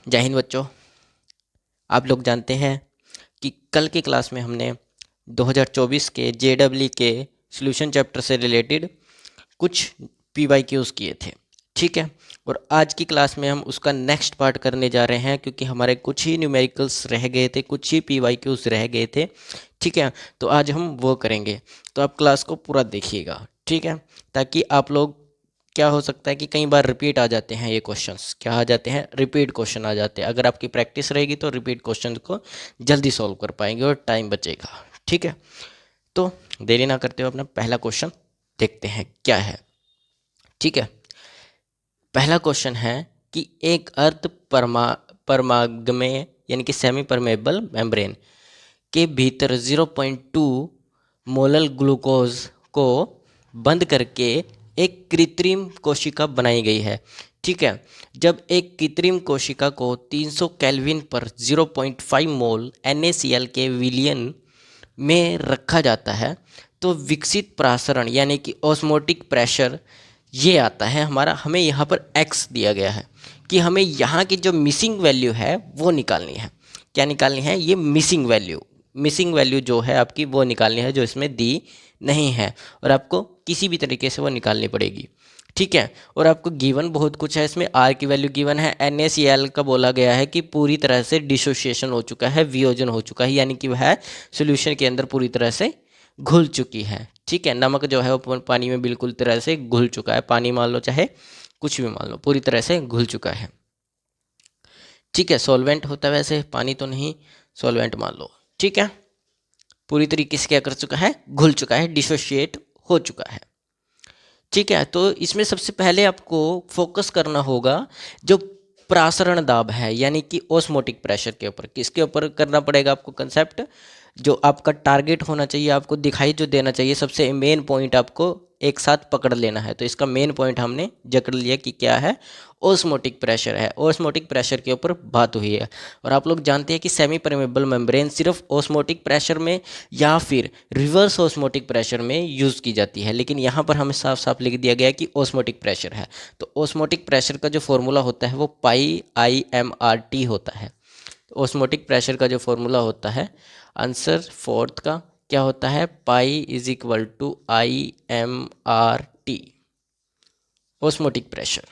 जय हिंद बच्चों। आप लोग जानते हैं कि कल की क्लास में हमने 2024 के जेडब्ल्यू के सॉल्यूशन चैप्टर से रिलेटेड कुछ पीवाईक्यूज किए थे, ठीक है। और आज की क्लास में हम उसका नेक्स्ट पार्ट करने जा रहे हैं, क्योंकि हमारे कुछ ही न्यूमेरिकल्स रह गए थे, कुछ ही पीवाईक्यूज रह गए थे, ठीक है। तो आज हम वो करेंगे, तो आप क्लास को पूरा देखिएगा, ठीक है, ताकि आप लोग, क्या हो सकता है कि कई बार रिपीट आ जाते हैं ये क्वेश्चंस, क्या आ जाते हैं, रिपीट क्वेश्चन आ जाते हैं। अगर आपकी प्रैक्टिस रहेगी तो रिपीट क्वेश्चन को जल्दी सॉल्व कर पाएंगे और टाइम बचेगा, ठीक है। तो देरी ना करते हुए अपना पहला क्वेश्चन देखते हैं क्या है, ठीक है। पहला क्वेश्चन है कि एक अर्ध परमागम्य यानी कि सेमी परमेबल मेम्ब्रेन के भीतर 0.2 मोलल ग्लूकोज को बंद करके एक कृत्रिम कोशिका बनाई गई है, ठीक है। जब एक कृत्रिम कोशिका को 300 केल्विन पर 0.5 मोल NaCl के विलयन में रखा जाता है तो विकसित प्रासरण यानी कि ऑस्मोटिक प्रेशर ये आता है हमारा। हमें यहाँ पर x दिया गया है कि हमें यहाँ की जो मिसिंग वैल्यू है वो निकालनी है। क्या निकालनी है? ये मिसिंग वैल्यू जो है आपकी वो निकालनी है, जो इसमें दी नहीं है, और आपको किसी भी तरीके से वो निकालनी पड़ेगी, ठीक है। और आपको गिवन बहुत कुछ है इसमें। आर की वैल्यू गिवन है, NaCl का बोला गया है कि पूरी तरह से डिसोसिएशन हो चुका है, वियोजन हो चुका है, यानी कि वह सॉल्यूशन के अंदर पूरी तरह से घुल चुकी है, ठीक है। नमक जो है वो पानी में बिल्कुल तरह से घुल चुका है, पानी मान लो चाहे कुछ भी मान लो, पूरी तरह से घुल चुका है, ठीक है। सॉल्वेंट होता है वैसे, पानी तो नहीं, सॉल्वेंट मान लो, ठीक है। पूरी तरीके से क्या कर चुका है? घुल चुका है, डिसोशिएट हो चुका है, ठीक है। तो इसमें सबसे पहले आपको फोकस करना होगा जो प्रासरण दाब है, यानी कि ऑस्मोटिक प्रेशर के ऊपर। किसके ऊपर करना पड़ेगा आपको? कंसेप्ट जो आपका टारगेट होना चाहिए, आपको दिखाई जो देना चाहिए, सबसे मेन पॉइंट आपको एक साथ पकड़ लेना है। तो इसका मेन पॉइंट हमने जकड़ लिया कि क्या है, ऑस्मोटिक प्रेशर है। ऑस्मोटिक प्रेशर के ऊपर बात हुई है। और आप लोग जानते हैं कि सेमी परमेबल मेम्ब्रेन सिर्फ ऑस्मोटिक प्रेशर में या फिर रिवर्स ऑस्मोटिक प्रेशर में यूज़ की जाती है, लेकिन यहाँ पर हमें साफ साफ लिख दिया गया है कि ऑस्मोटिक प्रेशर है। तो ऑस्मोटिक प्रेशर का जो फॉर्मूला होता है वो πImRT होता है। ऑस्मोटिक प्रेशर का जो फॉर्मूला होता है, आंसर फोर्थ का क्या होता है? π = ImRT, ऑस्मोटिक प्रेशर,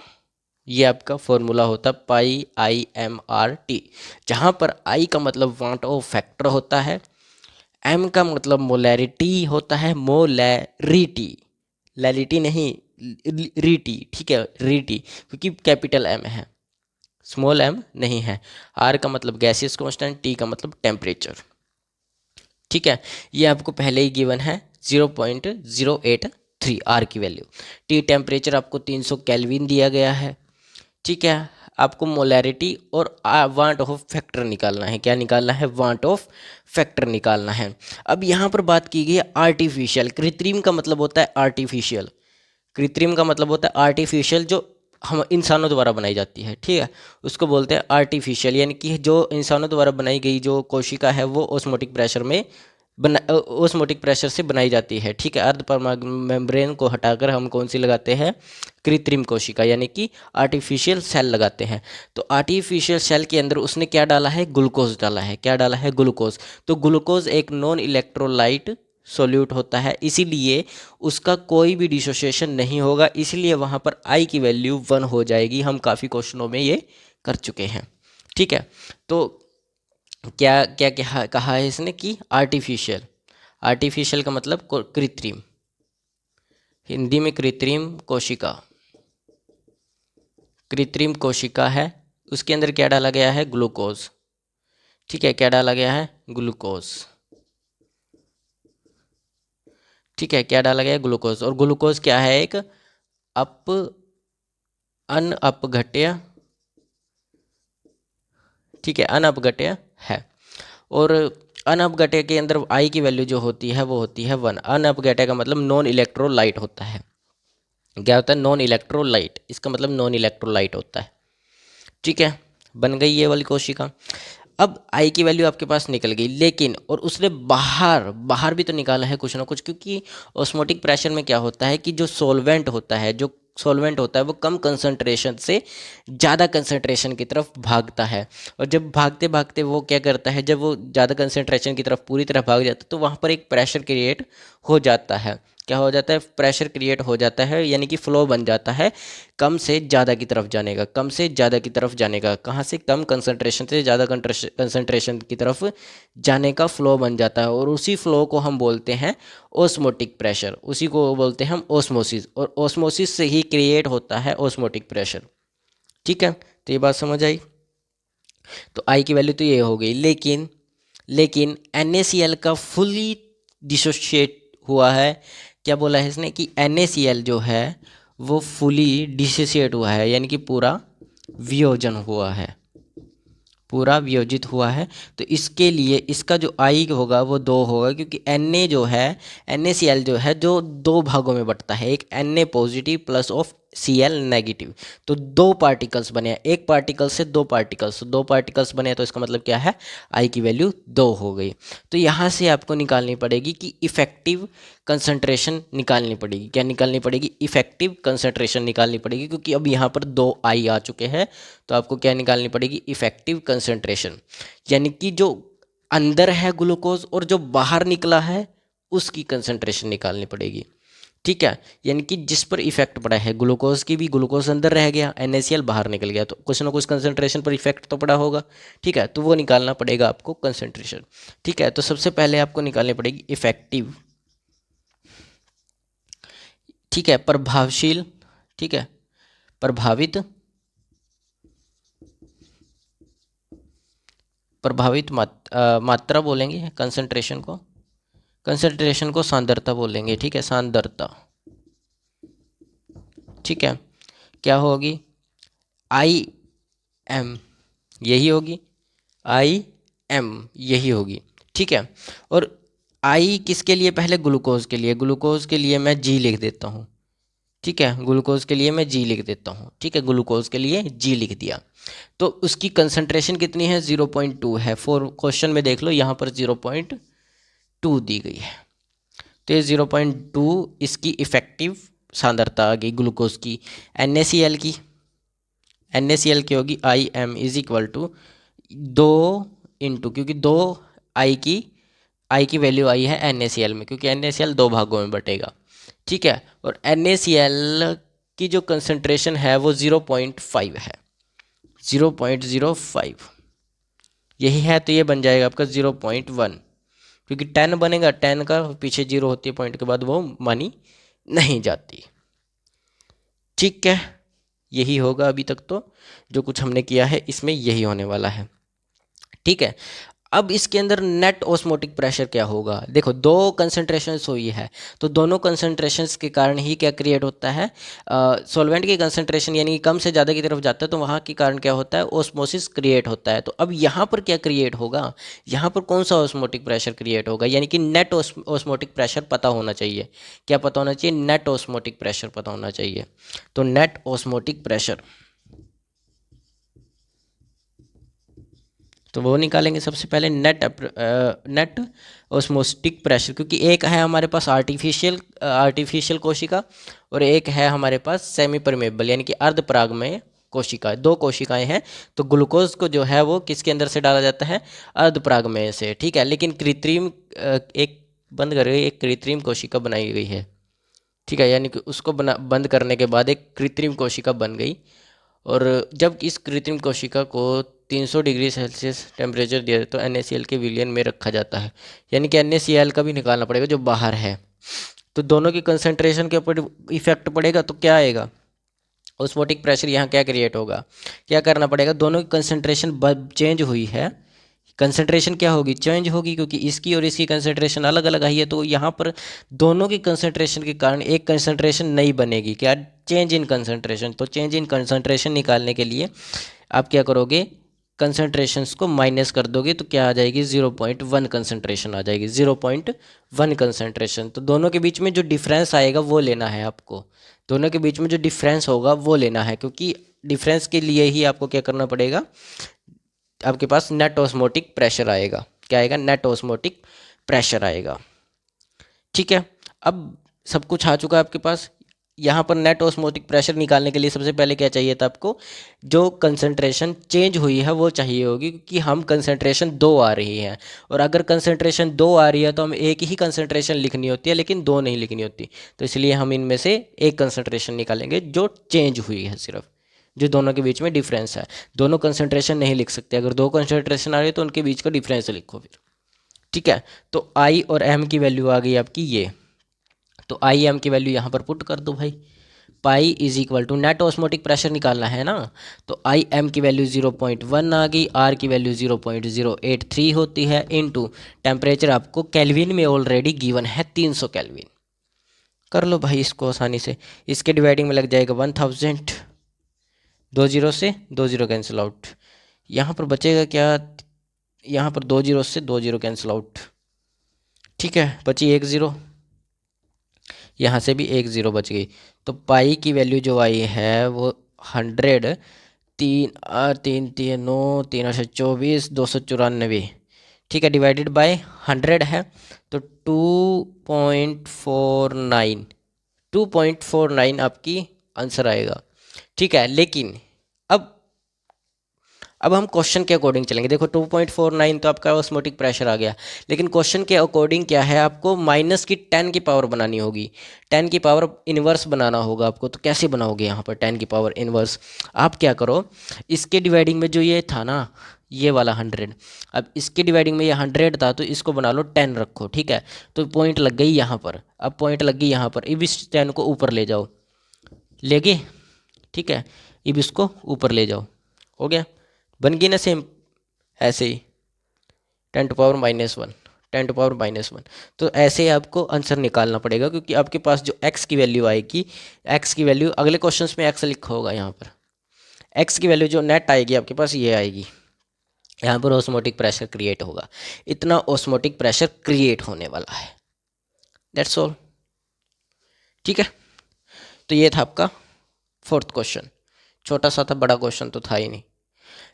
ये आपका फॉर्मूला होता है πImRT, जहाँ पर I का मतलब वाट ऑफ फैक्टर होता है, M का मतलब मोलैरिटी होता है, मोलैरिटी, लैरिटी नहीं, रीटी, ठीक है, रीटी, क्योंकि कैपिटल M है, स्मॉल m नहीं है। R का मतलब गैसियस कांस्टेंट, T का मतलब टेम्परेचर, ठीक है। ये आपको पहले ही गिवन है 0.083 R की वैल्यू। T टेम्परेचर आपको 300 केल्विन दिया गया है, ठीक है। आपको मोलैरिटी और वांट ऑफ फैक्टर निकालना है। क्या निकालना है? वांट ऑफ फैक्टर निकालना है। अब यहाँ पर बात की गई है आर्टिफिशियल। कृत्रिम का मतलब होता है आर्टिफिशियल, कृत्रिम का मतलब होता है आर्टिफिशियल, जो हम इंसानों द्वारा बनाई जाती है, ठीक है, उसको बोलते हैं आर्टिफिशियल। यानी कि जो इंसानों द्वारा बनाई गई जो कोशिका है वो ऑस्मोटिक प्रेशर में ऑस्मोटिक प्रेशर से बनाई जाती है, ठीक है। अर्ध परमाणु मेम्ब्रेन को हटाकर हम कौन सी लगाते हैं? कृत्रिम कोशिका, यानी कि आर्टिफिशियल सेल लगाते हैं। तो आर्टिफिशियल सेल के अंदर उसने क्या डाला है? ग्लूकोज डाला है। क्या डाला है? ग्लूकोज। तो ग्लूकोज एक नॉन इलेक्ट्रोलाइट सोल्यूट होता है, इसीलिए उसका कोई भी डिसोसिएशन नहीं होगा, इसलिए वहाँ पर I की वैल्यू 1 हो जाएगी। हम काफ़ी क्वेश्चनों में ये कर चुके हैं, ठीक है। तो क्या क्या कहा है इसने कि आर्टिफिशियल, आर्टिफिशियल का मतलब कृत्रिम, हिंदी में कृत्रिम कोशिका, कृत्रिम कोशिका है, उसके अंदर क्या डाला गया है? ग्लूकोज, ठीक है। क्या डाला गया है? ग्लूकोज, ठीक है। क्या डाला गया है? ग्लूकोज। और ग्लूकोज क्या है? एक अप अनअपघट्य, ठीक है, अनअपघट्य है। और अनअपघट्य के अंदर I की वैल्यू जो होती है वो होती है 1। अनअपघट्य का मतलब नॉन इलेक्ट्रोलाइट होता है। क्या होता है? नॉन इलेक्ट्रोलाइट, इसका मतलब नॉन इलेक्ट्रोलाइट होता है, ठीक है। बन गई ये वाली कोशिका। अब आई की वैल्यू आपके पास निकल गई, लेकिन और उसने बाहर बाहर भी तो निकाला है कुछ ना कुछ, क्योंकि ऑस्मोटिक प्रेशर में क्या होता है कि जो सॉल्वेंट होता है, जो सॉल्वेंट होता है वो कम कंसंट्रेशन से ज़्यादा कंसंट्रेशन की तरफ भागता है। और जब भागते भागते वो क्या करता है, जब वो ज़्यादा कंसंट्रेशन की तरफ पूरी तरह भाग जाता है तो वहाँ पर एक प्रेशर क्रिएट हो जाता है। क्या हो जाता है? प्रेशर क्रिएट हो जाता है, यानी कि फ्लो बन जाता है कम से ज़्यादा की तरफ जाने का, कम से ज़्यादा की तरफ जाने का। कहाँ से? कम कंसंट्रेशन से ज़्यादा कंसंट्रेशन की तरफ जाने का फ्लो बन जाता है, और उसी फ्लो को हम बोलते हैं ओस्मोटिक प्रेशर, उसी को बोलते हैं हम ओस्मोसिस, और ओस्मोसिस से ही क्रिएट होता है ओस्मोटिक प्रेशर। ठीक है, तो ये बात समझ आई। तो आई की वैल्यू तो ये हो गई, लेकिन NaCl का फुली डिसोशिएट हुआ है। क्या बोला है इसने कि NaCl जो है वो फुली डिसोशिएट हुआ है, यानी कि पूरा वियोजन हुआ है, पूरा वियोजित हुआ है। तो इसके लिए इसका जो आई होगा वो 2 होगा, क्योंकि Na जो है, NaCl जो है जो 2 भागों में बंटता है, एक Na positive plus of Cl negative. तो 2 पार्टिकल्स बने, एक पार्टिकल से 2 पार्टिकल्स, 2 पार्टिकल्स बने, तो इसका मतलब क्या है? आई की वैल्यू 2 हो गई। तो यहाँ से आपको निकालनी पड़ेगी कि इफेक्टिव कंसंट्रेशन निकालनी पड़ेगी। क्या निकालनी पड़ेगी? इफेक्टिव कंसंट्रेशन निकालनी पड़ेगी, क्योंकि अब यहाँ पर 2 आई आ चुके हैं। तो आपको क्या निकालनी पड़ेगी? इफेक्टिव कंसंट्रेशन, यानी कि जो अंदर है ग्लूकोज और जो बाहर निकला है उसकी कंसंट्रेशन निकालनी पड़ेगी। ठीक है, यानी कि जिस पर इफेक्ट पड़ा है ग्लूकोज की भी, ग्लूकोज अंदर रह गया, NaCl बाहर निकल गया, तो कुछ ना कुछ कंसंट्रेशन पर इफेक्ट तो पड़ा होगा। ठीक है, तो वो निकालना पड़ेगा आपको कंसंट्रेशन। ठीक है, तो सबसे पहले आपको निकालनी पड़ेगी इफेक्टिव, ठीक है, प्रभावशील, ठीक है, प्रभावित मात्रा बोलेंगे कंसंट्रेशन को, कंसंट्रेशन को सांद्रता बोलेंगे। ठीक है, सांद्रता। ठीक है, क्या होगी? IM यही होगी, IM यही होगी। ठीक है, और आई किसके लिए? पहले ग्लूकोज के लिए, ग्लूकोज के लिए मैं G लिख देता हूँ। ठीक है, ग्लूकोज के लिए मैं G लिख देता हूँ। ठीक है, ग्लूकोज के लिए G लिख दिया। तो उसकी कंसंट्रेशन कितनी है? 0.2 है। फोर क्वेश्चन में देख लो, यहाँ पर 0.2 दी गई है। तो ये 0.2 इसकी इफेक्टिव सांद्रता आ गई ग्लूकोज की। NaCl की, NaCl की होगी IM is equal to 2 into, क्योंकि 2 आई की वैल्यू आई है NaCl में, क्योंकि NaCl 2 भागों में बटेगा। ठीक है, और NaCl की जो कंसंट्रेशन है वो 0.5 है, 0.05 यही है। तो ये बन जाएगा आपका 0.1, क्योंकि 10 बनेगा, 10 का पीछे 0 होती है पॉइंट के बाद, वो मानी नहीं जाती। ठीक है, यही होगा अभी तक तो जो कुछ हमने किया है इसमें यही होने वाला है। ठीक है, अब इसके अंदर नेट ऑस्मोटिक प्रेशर क्या होगा? देखो, 2 कंसंट्रेशंस हुई है, तो दोनों कंसंट्रेशंस के कारण ही क्या क्रिएट होता है? सॉल्वेंट की कंसंट्रेशन यानी कि कम से ज़्यादा की तरफ जाता है, तो वहाँ के कारण क्या होता है? ऑस्मोसिस क्रिएट होता है। तो अब यहाँ पर क्या क्रिएट होगा? यहाँ पर कौन सा ऑस्मोटिक प्रेशर क्रिएट होगा? यानी कि नेट ऑस्मोटिक प्रेशर पता होना चाहिए। क्या पता होना चाहिए? नेट ऑस्मोटिक प्रेशर पता होना चाहिए। तो नेट ऑस्मोटिक प्रेशर, तो वो निकालेंगे सबसे पहले नेट ऑस्मोटिक प्रेशर, क्योंकि एक है हमारे पास आर्टिफिशियल कोशिका और एक है हमारे पास सेमी परमेबल यानी कि अर्धपरागमय कोशिका। 2 कोशिकाएं हैं, तो ग्लूकोज को जो है वो किसके अंदर से डाला जाता है? अर्धपरागमय से। ठीक है, लेकिन कृत्रिम एक बंद कर गई, एक कृत्रिम कोशिका बनाई गई है। ठीक है, यानी कि उसको बंद करने के बाद एक कृत्रिम कोशिका बन गई, और जब इस कृत्रिम कोशिका को 300 डिग्री सेल्सियस टेम्परेचर दिया तो NaCl के विलयन में रखा जाता है, यानी कि NaCl का भी निकालना पड़ेगा जो बाहर है। तो दोनों की कंसंट्रेशन के ऊपर इफेक्ट पड़ेगा, तो क्या आएगा? ऑस्मोटिक प्रेशर यहाँ क्या क्रिएट होगा? क्या करना पड़ेगा? दोनों की कंसंट्रेशन चेंज हुई है, कंसंट्रेशन क्या होगी? चेंज होगी, क्योंकि इसकी और इसकी कंसंट्रेशन अलग अलग आई है। तो यहाँ पर दोनों की कंसंट्रेशन के कारण एक कंसंट्रेशन नई बनेगी। क्या? Change in concentration. तो चेंज इन कंसंट्रेशन निकालने के लिए आप क्या करोगे? कंसंट्रेशंस को माइनस कर दोगे, तो क्या आ जाएगी? 0.1 कंसंट्रेशन आ जाएगी, 0.1 कंसंट्रेशन। तो दोनों के बीच में जो डिफरेंस आएगा वो लेना है आपको, दोनों के बीच में जो डिफरेंस होगा वो लेना है, क्योंकि डिफरेंस के लिए ही आपको क्या करना पड़ेगा? आपके पास नेट ऑस्मोटिक प्रेशर आएगा। क्या आएगा? नेट ऑस्मोटिक प्रेशर आएगा। ठीक है, अब सब कुछ आ चुका है आपके पास। यहाँ पर नेट ऑस्मोटिक प्रेशर निकालने के लिए सबसे पहले क्या चाहिए था आपको? जो कंसंट्रेशन चेंज हुई है वो चाहिए होगी, क्योंकि हम कंसंट्रेशन 2 आ रही है, और अगर कंसंट्रेशन 2 आ रही है तो हम एक ही कंसंट्रेशन लिखनी होती है, लेकिन 2 नहीं लिखनी होती। तो इसलिए हम इनमें से एक कंसंट्रेशन निकालेंगे जो चेंज हुई है, सिर्फ जो दोनों के बीच में डिफरेंस है। दोनों कंसंट्रेशन नहीं लिख सकते, अगर 2 कंसंट्रेशन आ रही है तो उनके बीच का डिफरेंस लिखो फिर। ठीक है, तो आई और एम की वैल्यू आ गई आपकी ये। तो आई एम की वैल्यू यहाँ पर पुट कर दो भाई। Pi is equal to, net osmotic pressure निकालना है ना, तो आई एम की वैल्यू 0.1 आ गई, आर की वैल्यू 0.083 होती है, इनटू टेम्परेचर आपको केल्विन में ऑलरेडी गिवन है 300 केल्विन। कर लो भाई इसको आसानी से। इसके डिवाइडिंग में लग जाएगा 1000, 2 जीरो से 2 जीरो कैंसिल आउट। यहाँ पर बचेगा क्या? यहाँ पर 2 जीरो से 2 जीरो कैंसिल आउट। ठीक है, बची 1 जीरो, यहाँ से भी 1 जीरो बच गई। तो पाई की वैल्यू जो आई है वो 100, 3 9 3 से 24, 294। ठीक है, डिवाइडेड बाय 100 है, तो 2.49, 2.49 आपकी आंसर आएगा। ठीक है, लेकिन अब हम क्वेश्चन के अकॉर्डिंग चलेंगे। देखो 2.49 तो आपका ऑस्मोटिक प्रेशर आ गया, लेकिन क्वेश्चन के अकॉर्डिंग क्या है, आपको माइनस की 10 की पावर बनानी होगी, 10 की पावर इनवर्स बनाना होगा आपको। तो कैसे बनाओगे यहाँ पर 10 की पावर इनवर्स? आप क्या करो, इसके डिवाइडिंग में जो ये था ना, ये वाला 100, अब इसके डिवाइडिंग में ये 100 था, तो इसको बना लो 10 रखो। ठीक है, तो पॉइंट लग गई यहाँ पर। अब पॉइंट लग गई यहाँ पर, अब इस 10 को ऊपर ले जाओ, ले गए। ठीक है, अब इसको ऊपर ले जाओ, हो गया, बन गई ना सेम ऐसे ही 10⁻⁻1, 10⁻⁻1। तो ऐसे आपको आंसर निकालना पड़ेगा, क्योंकि आपके पास जो x की वैल्यू आएगी, x की वैल्यू अगले क्वेश्चंस में x लिखा होगा, यहाँ पर x की वैल्यू जो नेट आएगी आपके पास ये आएगी। यहाँ पर ऑस्मोटिक प्रेशर क्रिएट होगा, इतना ऑस्मोटिक प्रेशर क्रिएट होने वाला है। That's all. ठीक है, तो ये था आपका 4th क्वेश्चन। छोटा सा था, बड़ा क्वेश्चन तो था ही नहीं।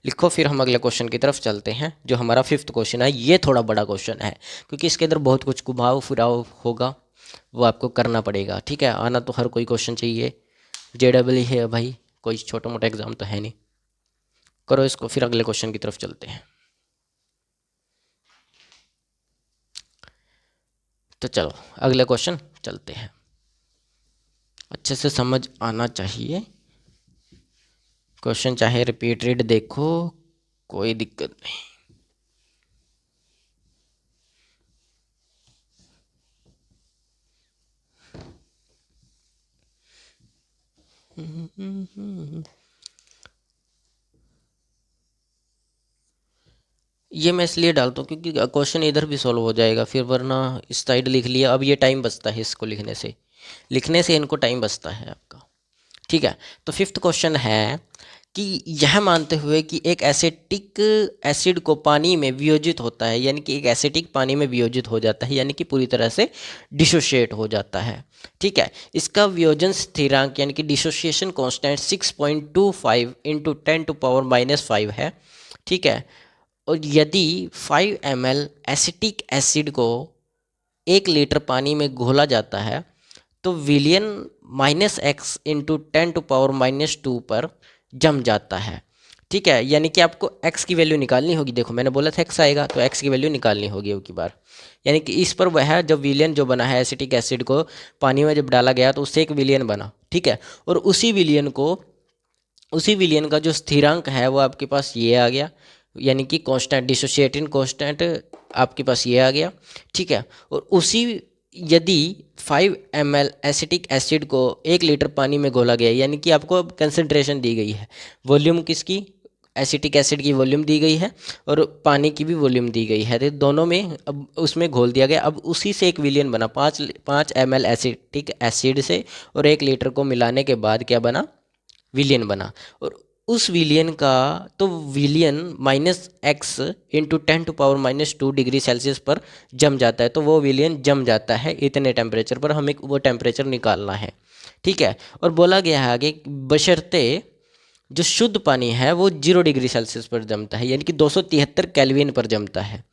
लिखो, फिर हम अगले क्वेश्चन की तरफ चलते हैं, जो हमारा 5th क्वेश्चन है। ये थोड़ा बड़ा क्वेश्चन है, क्योंकि इसके अंदर बहुत कुछ घुमाव फिराव होगा, वो आपको करना पड़ेगा। ठीक है, आना तो हर कोई क्वेश्चन चाहिए, JEE है भाई, कोई छोटा मोटा एग्जाम तो है नहीं। करो इसको, फिर अगले क्वेश्चन की तरफ चलते हैं। तो चलो अगले क्वेश्चन चलते हैं, अच्छे से समझ आना चाहिए क्वेश्चन, चाहे रिपीटेड देखो, कोई दिक्कत नहीं। ये मैं इसलिए डालता हूँ क्योंकि क्वेश्चन इधर भी सॉल्व हो जाएगा फिर, वरना इस साइड लिख लिया, अब ये टाइम बचता है इसको लिखने से इनको टाइम बचता है आपका। ठीक है, तो 5th क्वेश्चन है कि यह मानते हुए कि एक एसिटिक एसिड को पानी में वियोजित होता है, यानी कि एक एसिटिक पानी में वियोजित हो जाता है, यानी कि पूरी तरह से डिसोशिएट हो जाता है। ठीक है, इसका वियोजन स्थिरांक यानी कि डिसोसिएशन कांस्टेंट 6.25 इंटू 10⁻⁻5 है। ठीक है, और यदि 5 ml एसिटिक एसिड को 1 लीटर पानी में घोला जाता है, तो विलियन -x इंटू 10⁻⁻2 पर जम जाता है। ठीक है, यानी कि आपको x की वैल्यू निकालनी होगी। देखो मैंने बोला था x आएगा, तो x की वैल्यू निकालनी होगी अब की बार, यानी कि इस पर वह जब विलियन जो बना है एसिटिक एसिड को पानी में जब डाला गया तो उससे एक विलियन बना। ठीक है, और उसी विलियन का जो स्थिरांक है वो आपके पास ये आ गया, यानी कि कांस्टेंट, डिसोसिएटिंग कांस्टेंट आपके पास ये आ गया। ठीक है, और उसी यदि 5 ml एसिटिक एसिड को 1 लीटर पानी में घोला गया, यानी कि आपको अब कंसंट्रेशन दी गई है, वॉल्यूम किसकी, एसिटिक एसिड की वॉल्यूम दी गई है और पानी की भी वॉल्यूम दी गई है, तो दोनों में अब उसमें घोल दिया गया। अब उसी से एक विलियन बना 5 ml एसिटिक एसिड से, और 1 लीटर को मिलाने के बाद क्या बना, विलियन बना। और उस विलियन का, तो विलियन -x इंटू 10⁻⁻2 डिग्री सेल्सियस पर जम जाता है, तो वो विलियन जम जाता है इतने टेम्परेचर पर, हमें वो टेम्परेचर निकालना है। ठीक है, और बोला गया है आगे बशर्ते जो शुद्ध पानी है वो 0 डिग्री सेल्सियस पर जमता है, यानी कि 273 केल्विन पर जमता है।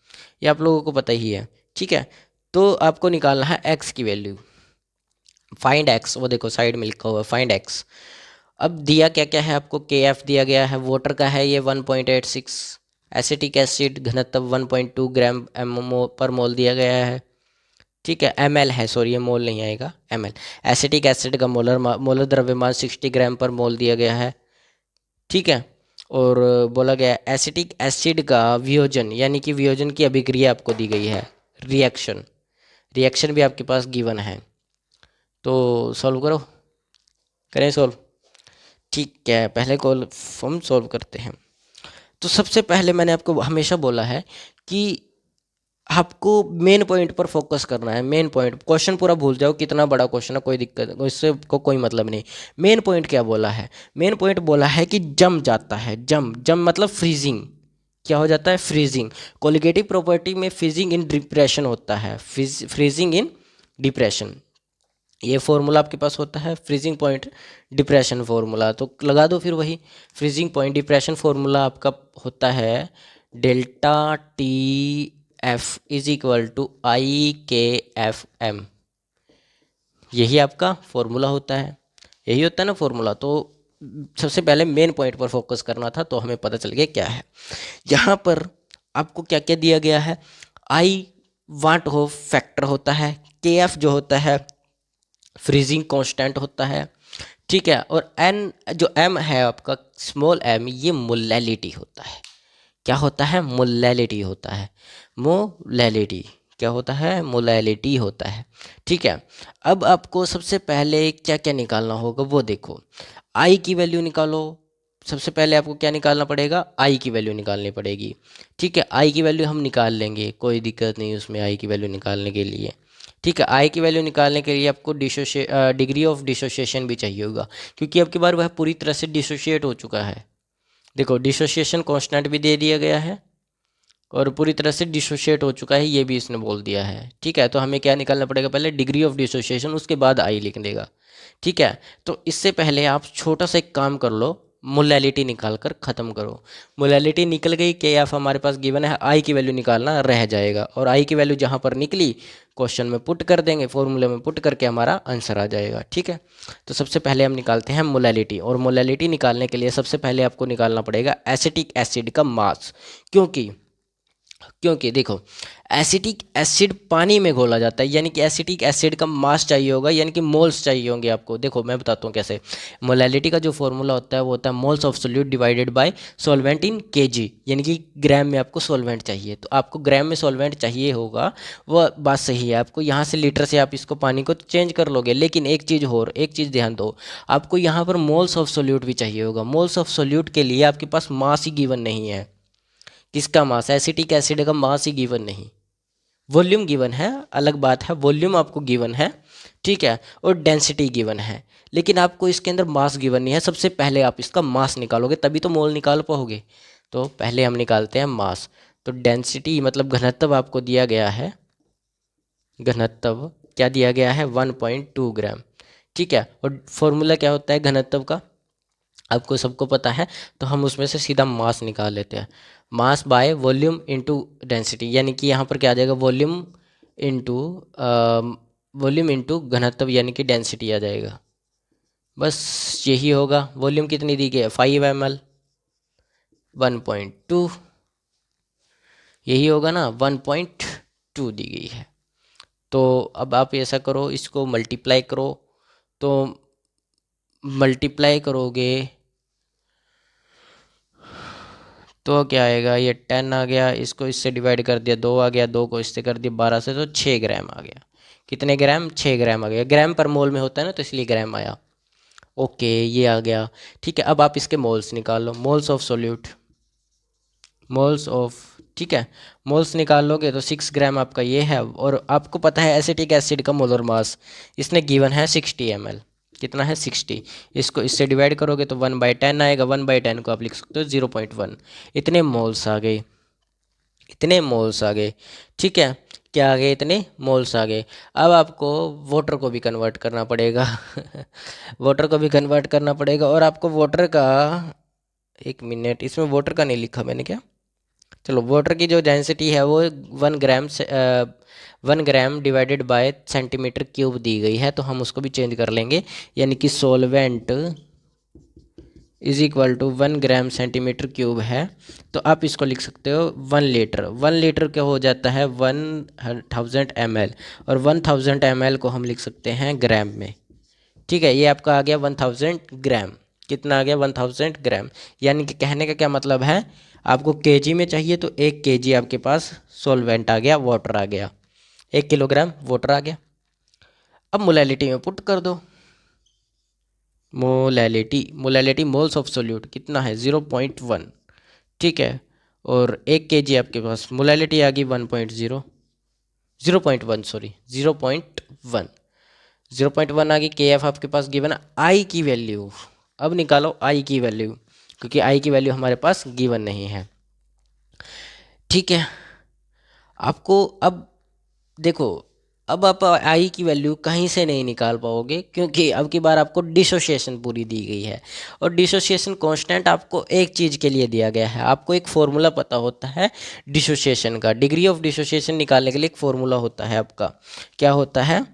ये आप लोगों को पता ही है, ठीक है। तो आपको निकालना है एक्स की वैल्यू, फाइंड एक्स। वो देखो साइड में लिखा हुआ है फाइंड एक्स। अब दिया क्या क्या है आपको, के एफ दिया गया है, वाटर का है ये 1.86, एसिटिक एसिड घनत्व 1.2 ग्राम पर मोल दिया गया है, ठीक है। एम एल है, सॉरी ये मोल नहीं आएगा, एम एल। एसिटिक एसिड का मोलर द्रव्यमान 60 ग्राम पर मोल दिया गया है, ठीक है। और बोला गया एसिटिक एसिड का वियोजन, यानी कि वियोजन की अभिक्रिया आपको दी गई है, रिएक्शन, रिएक्शन भी आपके पास गिवन है। तो सॉल्व करो, करें सॉल्व, ठीक है। पहले कॉल हम सॉल्व करते हैं। तो सबसे पहले मैंने आपको हमेशा बोला है कि आपको मेन पॉइंट पर फोकस करना है, मेन पॉइंट। क्वेश्चन पूरा भूल जाओ, कितना बड़ा क्वेश्चन है कोई दिक्कत, इससे को कोई मतलब नहीं। मेन पॉइंट क्या बोला है, मेन पॉइंट बोला है कि जम जाता है, जम जम मतलब फ्रीजिंग, क्या हो जाता है, फ्रीजिंग। कोलिगेटिव प्रॉपर्टी में फ्रीजिंग इन डिप्रेशन होता है, फ्रीजिंग इन डिप्रेशन, ये फॉर्मूला आपके पास होता है, फ्रीजिंग पॉइंट डिप्रेशन फार्मूला। तो लगा दो फिर वही, फ्रीजिंग पॉइंट डिप्रेशन फार्मूला आपका होता है delta T F is equal to I K F M, यही आपका फॉर्मूला होता है, यही होता है ना फॉर्मूला। तो सबसे पहले मेन पॉइंट पर फोकस करना था, तो हमें पता चल गया क्या है। यहाँ पर आपको क्या क्या दिया गया है, आई वाट हो फैक्टर होता है, के एफ जो होता है फ्रीजिंग कांस्टेंट होता है, ठीक है। और एन जो एम है आपका स्मॉल एम, ये मोलैलिटी होता है, क्या होता है, मोलैलिटी होता है, मोलैलिटी क्या होता है, मोलैलिटी होता है, ठीक है। अब आपको सबसे पहले क्या क्या निकालना होगा वो देखो, आई की वैल्यू निकालो। सबसे पहले आपको क्या निकालना पड़ेगा, आई की वैल्यू निकालनी पड़ेगी, ठीक है। आई की वैल्यू हम निकाल लेंगे, कोई दिक्कत नहीं उसमें, आई की वैल्यू निकालने के लिए, ठीक है। आई की वैल्यू निकालने के लिए आपको डिग्री ऑफ डिसोसिएशन भी चाहिए होगा, क्योंकि अब की बार वह पूरी तरह से डिसोशिएट हो चुका है। देखो डिसोसिएशन कांस्टेंट भी दे दिया गया है और पूरी तरह से डिसोशिएट हो चुका है, ये भी इसने बोल दिया है, ठीक है। तो हमें क्या निकालना पड़ेगा, पहले डिग्री ऑफ डिसोसिएशन, उसके बाद आई लिख देगा, ठीक है। तो इससे पहले आप छोटा सा एक काम कर लो, मोलैलिटी निकाल कर ख़त्म करो। मोलैलिटी निकल गई, के एफ हमारे पास गिवन है, आई की वैल्यू निकालना रह जाएगा, और आई की वैल्यू जहाँ पर निकली क्वेश्चन में पुट कर देंगे, फॉर्मूले में पुट करके हमारा आंसर आ जाएगा, ठीक है। तो सबसे पहले हम निकालते हैं मोलैलिटी, और मोलैलिटी निकालने के लिए सबसे पहले आपको निकालना पड़ेगा एसिटिक एसिड का मास, क्योंकि क्योंकि देखो एसिटिक एसिड पानी में घोला जाता है, यानी कि एसिटिक एसिड का मास चाहिए होगा, यानी कि मोल्स चाहिए होंगे आपको। देखो मैं बताता हूँ कैसे, मोलैलिटी का जो फॉर्मूला होता है वो होता है moles of solute divided by solvent in KG, यानी कि ग्राम में आपको सॉल्वेंट चाहिए, तो आपको ग्राम में सॉल्वेंट चाहिए होगा, वो बात सही है। आपको यहाँ से लीटर से आप इसको पानी को चेंज कर लोगे, लेकिन एक चीज़ और, एक चीज़ ध्यान दो, आपको यहाँ पर मोल्स ऑफ सोल्यूट भी चाहिए होगा। मोल्स ऑफ सोल्यूट के लिए आपके पास मास ही गिवन नहीं है, किसका मास, एसिटिक एसिड का मास ही गिवन नहीं, वॉल्यूम गिवन है, अलग बात है, वॉल्यूम आपको गिवन है, ठीक है, और डेंसिटी गिवन है, लेकिन आपको इसके अंदर मास गिवन नहीं है। सबसे पहले आप इसका मास निकालोगे तभी तो मोल निकाल पाओगे, तो पहले हम निकालते हैं मास। तो डेंसिटी मतलब घनत्व आपको दिया गया है, घनत्व क्या दिया गया है, 1.2 ग्राम, ठीक है। और फॉर्मूला क्या होता है घनत्व का, आपको सबको पता है, तो हम उसमें से सीधा मास निकाल लेते हैं, mass by volume into density, यानी कि यहाँ पर क्या आ जाएगा, इनटू वॉल्यूम इनटू घनत्व, यानी कि डेंसिटी आ जाएगा, बस यही होगा। वॉल्यूम कितनी दी गई है, 5 ml, 1.2, यही होगा ना, 1.2 दी गई है। तो अब आप ऐसा करो, इसको मल्टीप्लाई करो, तो मल्टीप्लाई करोगे तो क्या आएगा, ये 10 आ गया, इसको इससे डिवाइड कर दिया 2 आ गया, 2 को इससे कर दिया 12 से, तो 6 ग्राम आ गया। कितने ग्राम, 6 ग्राम आ गया, ग्राम पर मोल में होता है ना, तो इसलिए ग्राम आया, ओके ये आ गया, ठीक है। अब आप इसके मोल्स निकाल लो, moles of solute, moles of, ठीक है, मोल्स निकाल लोगे तो 6 ग्राम आपका ये है, और आपको पता है एसिटिक एसिड का मोलर मास इसने गिवन है 60 ml, कितना है 60, इसको इससे डिवाइड करोगे तो 1/10 आएगा, 1/10 को आप लिख सकते हो 0.1, इतने मोल्स आ गए, इतने मोल्स आ गए, ठीक है, क्या आ गए, इतने मोल्स आ गए। अब आपको वाटर को भी कन्वर्ट करना पड़ेगा वाटर को भी कन्वर्ट करना पड़ेगा, और आपको वाटर का एक मिनट, इसमें वाटर का नहीं लिखा मैंने क्या। चलो, वाटर की जो डेंसिटी है वो 1 ग्राम से 1 gram divided by centimetre cube दी गई है, तो हम उसको भी चेंज कर लेंगे। यानी कि solvent is equal to 1 gram centimetre cube है, तो आप इसको लिख सकते हो 1 लीटर। 1 लीटर क्या हो जाता है 1000 ml, और 1000 ml को हम लिख सकते हैं ग्राम में। ठीक है, ये आपका आ गया 1000 ग्राम। कितना आ गया 1000 ग्राम। यानी कि कहने का क्या मतलब है, आपको केजी में चाहिए तो 1 kg आपके पास सॉल्वेंट आ गया, वाटर आ गया, 1 किलोग्राम वाटर आ गया। अब मोलैलिटी में पुट कर दो। मोलैलिटी मोल्स ऑफ सोल्यूट कितना है 0.1। ठीक है, और 1 kg आपके पास मोलैलिटी आ गई 1.0, 0.1 सॉरी 0.1, 0.1 आ गई। के एफ आपके पास गिवन है। आई की वैल्यू अब निकालो, आई की वैल्यू, क्योंकि आई की वैल्यू हमारे पास गिवन नहीं है। ठीक है, आपको अब देखो, अब आप आई की वैल्यू कहीं से नहीं निकाल पाओगे, क्योंकि अब की बार आपको डिसोसिएशन पूरी दी गई है, और डिसोसिएशन कांस्टेंट आपको एक चीज़ के लिए दिया गया है। आपको एक फॉर्मूला पता होता है डिसोसिएशन का, डिग्री ऑफ डिसोसिएशन निकालने के लिए एक फॉर्मूला होता है आपका, क्या होता है,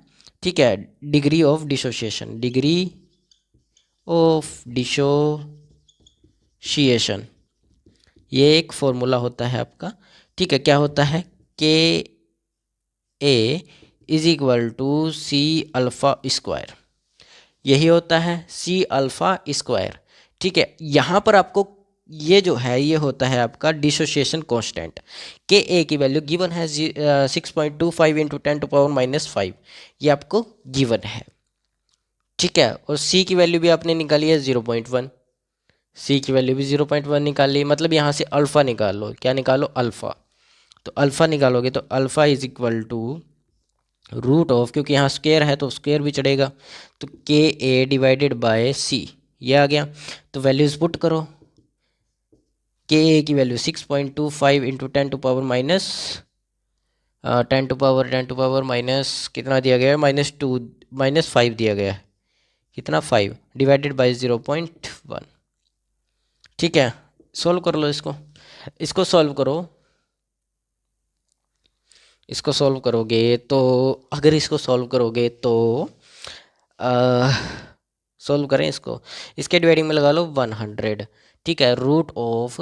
ठीक है, degree of dissociation, degree of dissociation, ये एक फॉर्मूला होता है आपका। ठीक है, क्या होता है, K A is equal to C alpha square, यही होता है सी अल्फ़ा स्क्वायर। ठीक है, यहाँ पर आपको ये जो है ये होता है आपका डिसोसिएशन कांस्टेंट। के ए की वैल्यू गिवन है 6.25 इंटू 10⁻⁻5, ये आपको गिवन है। ठीक है, और सी की वैल्यू भी आपने निकाली है 0.1, सी की वैल्यू भी 0.1 निकाल ली। मतलब यहाँ से अल्फ़ा निकाल लो, क्या निकालो, अल्फ़ा। तो अल्फ़ा निकालोगे तो alpha is equal to root of, क्योंकि यहाँ स्क्वायर है तो स्क्वायर भी चढ़ेगा, तो के ए डिवाइडेड बाय सी, ये आ गया। तो वैल्यूज पुट करो, के ए की वैल्यू 6.25 इंटू 10⁻⁻ माइनस कितना दिया गया है, -2 -5 दिया गया है, कितना 5 डिवाइडेड बाय 0.1। ठीक है, सॉल्व कर लो इसको, इसको सॉल्व करो, इसको सॉल्व करोगे तो, अगर इसको सॉल्व करोगे तो सॉल्व करें इसको, इसके डिवाइडिंग में लगा लो 100। ठीक है, रूट ऑफ,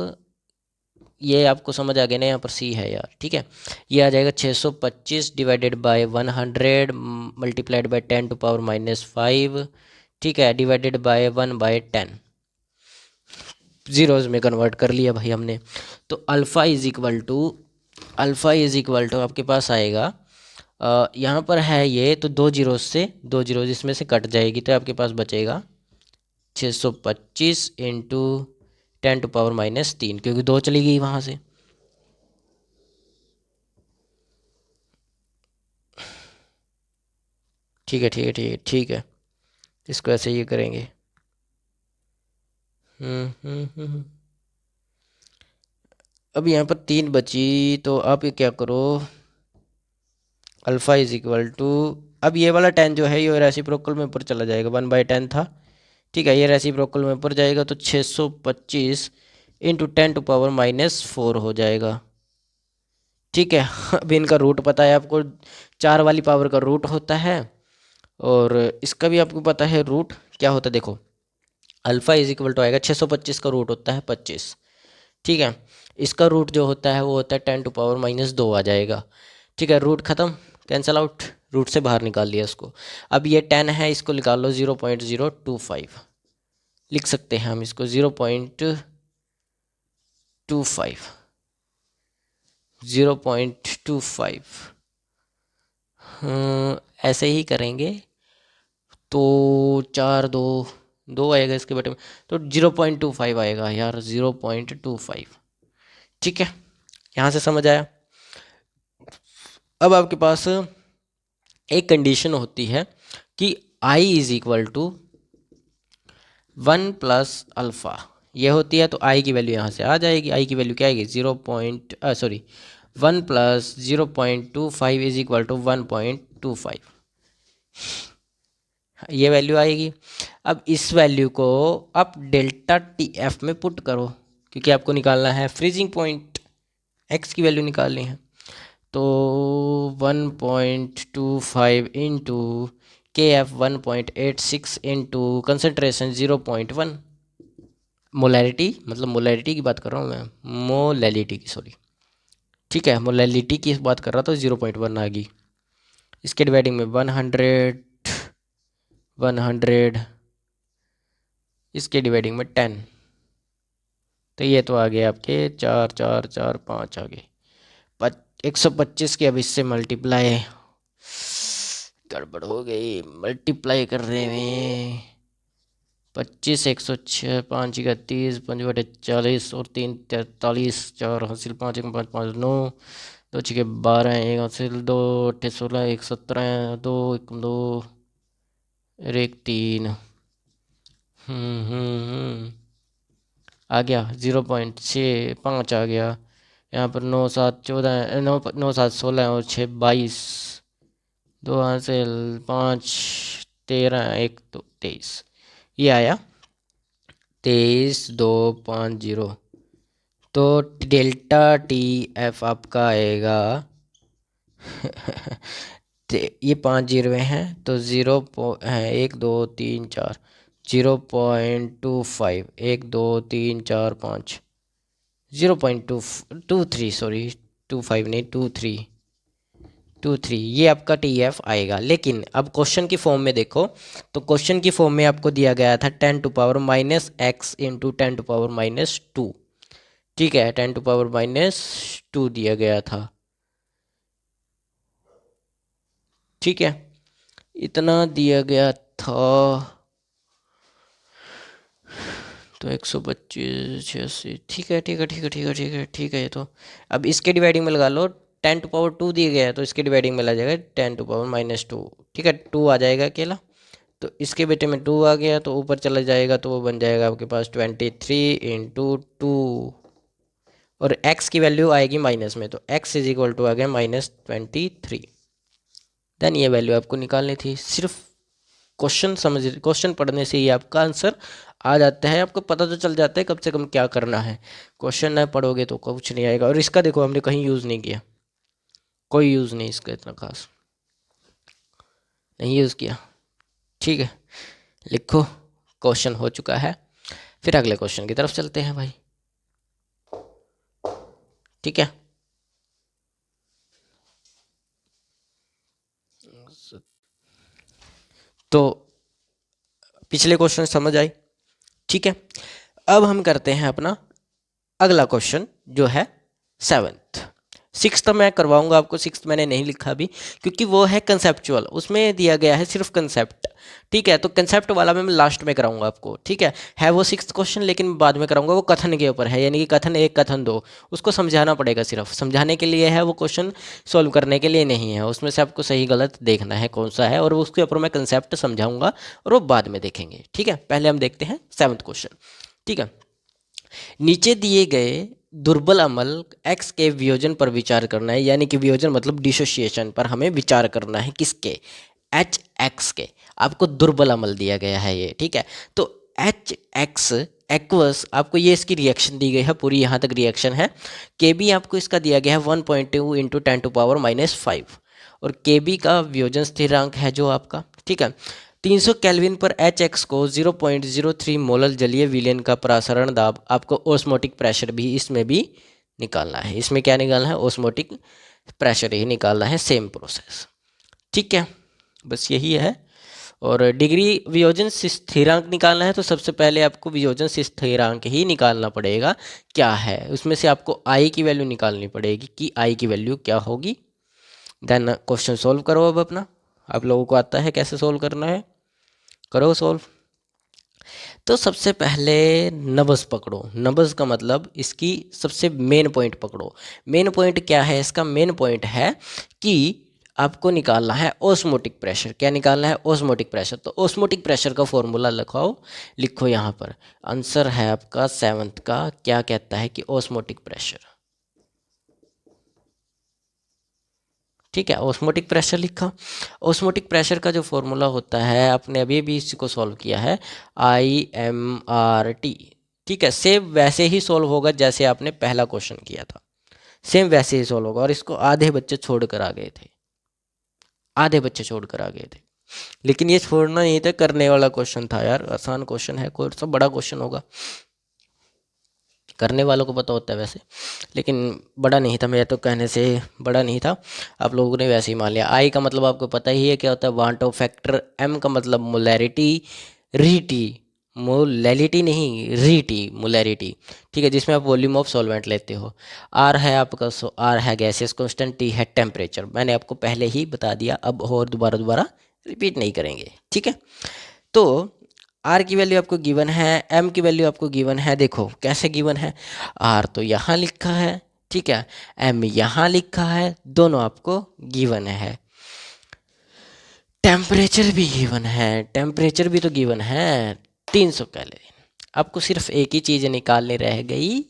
ये आपको समझ आ गया ना, यहाँ पर सी है यार। ठीक है, ये आ जाएगा 625 डिवाइडेड बाय 100 मल्टीप्लाइड बाय 10⁻⁻5। ठीक है, डिवाइडेड बाय 1/10, जीरोज में कन्वर्ट कर लिया भाई हमने। तो अल्फ़ा इज इक्वल टू आपके पास आएगा, यहाँ पर है ये, तो 2 जीरोज से 2 जीरोज इसमें से कट जाएगी, तो आपके पास बचेगा 625 इंटू 10⁻⁻3, क्योंकि 2 चली गई वहाँ से। ठीक है, ठीक है, ठीक है, ठीक है, इसको ऐसे ये करेंगे। अब यहाँ पर 3 बची, तो आप ये क्या करो, अल्फ़ा इज इक्वल टू, अब ये वाला 10 जो है ये रेसिप्रोकल में ऊपर चला जाएगा, 1/10 था। ठीक है, ये रेसिप्रोकल में ऊपर जाएगा, तो 625 इंटू 10⁻⁻4 हो जाएगा। ठीक है, अब इनका रूट पता है आपको, 4 वाली पावर का रूट होता है, और इसका भी आपको पता है रूट क्या होता है। देखो, अल्फ़ा इज इक्वल टू आएगा 625 का रूट होता है 25। ठीक है, इसका रूट जो होता है वो होता है 10⁻⁻2 आ जाएगा। ठीक है, रूट ख़त्म, कैंसल आउट, रूट से बाहर निकाल लिया इसको। अब ये 10 है, इसको निकाल लो 0.025, लिख सकते हैं हम इसको 0.25, 0.25, ऐसे ही करेंगे तो 4 2 2 आएगा इसके बटे में, तो 0.25 आएगा यार, 0.25। ठीक है, यहाँ से समझ आया। अब आपके पास एक कंडीशन होती है कि I is equal to 1 plus alpha, ये होती है, तो I की वैल्यू यहाँ से आ जाएगी। I की वैल्यू क्या आएगी, 1 प्लस 0.25 इज इक्वल टू 1.25। ये वैल्यू आएगी। अब इस वैल्यू को आप डेल्टा टी एफ में पुट करो, क्योंकि आपको निकालना है फ्रीजिंग पॉइंट, एक्स की वैल्यू निकालनी है। तो 1.25 इंटू के एफ 1.86 इंटू कंसनट्रेशन 0.1, मोलैरिटी, मतलब मोलैरिटी की बात कर रहा हूँ मैं, मोलैलिटी की, सॉरी, ठीक है, मोलैलिटी की बात कर रहा था, 0.1 आ गई। इसके डिवाइडिंग में 100, इसके डिवाइडिंग में 10, तो ये तो आ गए आपके 4 4 4 5 आ गए 125 के। अब इससे मल्टीप्लाई, गड़बड़ हो गई, मल्टीप्लाई कर रहे हैं। 25, 106, 5 का 30, 5/40 और 3 43, 4 हासिल, 5 1 5 5 9, 2 6 12, 1 हासिल, 2 8 16, 1 17, 2 1 2 और 1 3। आ गया 0.65 आ गया। यहाँ पर 9 7 14, 9 7 16 और 6 22, 2 हासिल, 5 13, 1 2 23, ये आया 23,250। तो डेल्टा टी एफ आपका आएगा ये 5 जीरो हैं, तो 1 2 3 4, 0.25, 1 2 3 4 5, 0.223, सॉरी 25 नहीं, 23, ये आपका टी एफ आएगा। लेकिन अब क्वेश्चन की फॉर्म में देखो, तो क्वेश्चन की फॉर्म में आपको दिया गया था 10⁻⁻x इंटू 10⁻⁻2, ठीक है, 10⁻⁻2 दिया गया था, ठीक है, इतना दिया गया था। तो 125 86, ठीक है, ठीक है, ठीक है, ठीक है, ठीक है, ठीक है। ये तो अब इसके डिवाइडिंग में लगा लो, 10⁻2 दिया गया है, तो इसके डिवाइडिंग में लग जाएगा 10⁻⁻2, ठीक है, 2 आ जाएगा अकेला। तो इसके बेटे में 2 आ गया, तो ऊपर चला जाएगा, तो वो बन जाएगा आपके पास 23 इंटू 2, और x की वैल्यू आएगी माइनस में, तो x इज इक्वल टू आ गया -23। देन ये वैल्यू आपको निकालनी थी। सिर्फ क्वेश्चन पढ़ने से ही आपका आंसर आ जाता है, आपको पता तो चल जाता है कम से कम क्या करना है। क्वेश्चन ना पढ़ोगे तो कुछ नहीं आएगा। और इसका देखो हमने कहीं यूज़ नहीं किया, कोई यूज़ नहीं इसका, इतना खास नहीं यूज़ किया, ठीक है। लिखो, क्वेश्चन हो चुका है। फिर अगले क्वेश्चन की तरफ चलते हैं भाई, ठीक है। तो पिछले क्वेश्चन समझ आई, ठीक है। अब हम करते हैं अपना अगला क्वेश्चन, जो है 7th। 6th मैं करवाऊंगा आपको, 6th मैंने नहीं लिखा अभी, क्योंकि वो है कंसेप्चुअल, उसमें दिया गया है सिर्फ कंसेप्ट, ठीक है। तो कंसेप्ट वाला मैं लास्ट में कराऊंगा आपको, ठीक है वो 6th क्वेश्चन, लेकिन बाद में कराऊंगा। वो कथन के ऊपर है, यानी कि कथन 1 कथन 2, उसको समझाना पड़ेगा, सिर्फ समझाने के लिए है वो, क्वेश्चन सॉल्व करने के लिए नहीं है। उसमें से आपको सही गलत देखना है कौन सा है, और उसके ऊपर मैं कंसेप्ट समझाऊंगा, और वो बाद में देखेंगे, ठीक है। पहले हम देखते हैं 7th क्वेश्चन, ठीक है। नीचे दिए गए दुर्बल अमल x के वियोजन पर विचार करना है, यानी कि वियोजन मतलब डिसोसिएशन पर हमें विचार करना है, किसके, एच एक्स के। आपको दुर्बल अमल दिया गया है ये, ठीक है। तो एच एक्स एक्वस, आपको ये इसकी रिएक्शन दी गई है पूरी, यहाँ तक रिएक्शन है। के बी आपको इसका दिया गया है 1.2 इंटू 10⁻⁻5, और के बी का वियोजन स्थिरांक है जो आपका, ठीक है। 300 केल्विन पर एच एक्स को 0.03 मोलर जलीय विलयन का प्रसारण दाब, आपको ओस्मोटिक प्रेशर भी इसमें भी निकालना है। इसमें क्या निकालना है, ओस्मोटिक प्रेशर ही निकालना है, सेम प्रोसेस, ठीक है, बस यही है। और डिग्री वियोजन स्थिरांक निकालना है, तो सबसे पहले आपको वियोजन स्थिरांक ही निकालना पड़ेगा, क्या है उसमें से आपको आई की वैल्यू निकालनी पड़ेगी, कि आई की वैल्यू क्या होगी। देन क्वेश्चन सोल्व करो। अब अपना, आप लोगों को आता है कैसे सोल्व करना है, करो सोल्व। तो सबसे पहले नब्ज़ पकड़ो, नब्ज़ का मतलब इसकी सबसे मेन पॉइंट पकड़ो। मेन पॉइंट क्या है इसका, मेन पॉइंट है कि आपको निकालना है ओस्मोटिक प्रेशर। क्या निकालना है, ओस्मोटिक प्रेशर। तो ओस्मोटिक प्रेशर का फॉर्मूला लिखाओ, लिखो यहाँ पर। आंसर है आपका 7th का, क्या कहता है कि ओस्मोटिक प्रेशर, ठीक है, ऑस्मोटिक प्रेशर लिखा। ऑस्मोटिक प्रेशर का जो फॉर्मूला होता है, आपने अभी भी इसको सॉल्व किया है, IMRT। ठीक है, सेम वैसे ही सॉल्व होगा जैसे आपने पहला क्वेश्चन किया था, सेम वैसे ही सॉल्व होगा। और इसको आधे बच्चे छोड़ कर आ गए थे, आधे बच्चे छोड़ कर आ गए थे। लेकिन ये छोड़ना नहीं था, करने वाला क्वेश्चन था यार, आसान क्वेश्चन है, कोई सा बड़ा क्वेश्चन होगा, करने वालों को पता होता है वैसे, लेकिन बड़ा नहीं था, मेरे तो कहने से बड़ा नहीं था, आप लोगों ने वैसे ही मान लिया। आई का मतलब आपको पता ही है क्या होता है, वांट ऑफ फैक्टर। एम का मतलब मोलैरिटी, रीटी, मोलैलिटी नहीं रीटी, मोलैरिटी। ठीक है, जिसमें आप वॉल्यूम ऑफ सॉल्वेंट लेते हो। आर है आपका, आर है गैसियस कांस्टेंट, टी है टेम्परेचर। मैंने आपको पहले ही बता दिया, अब और दोबारा दोबारा रिपीट नहीं करेंगे। ठीक है, तो आर की वैल्यू आपको गिवन है, एम की वैल्यू आपको गिवन है। देखो कैसे गिवन है, आर तो यहाँ लिखा है, ठीक है, एम यहाँ लिखा है, दोनों आपको गिवन है। टेम्परेचर भी गिवन है, टेम्परेचर भी तो गिवन है, 300 कैलोरी। आपको सिर्फ एक ही चीज़ निकालनी रह गई,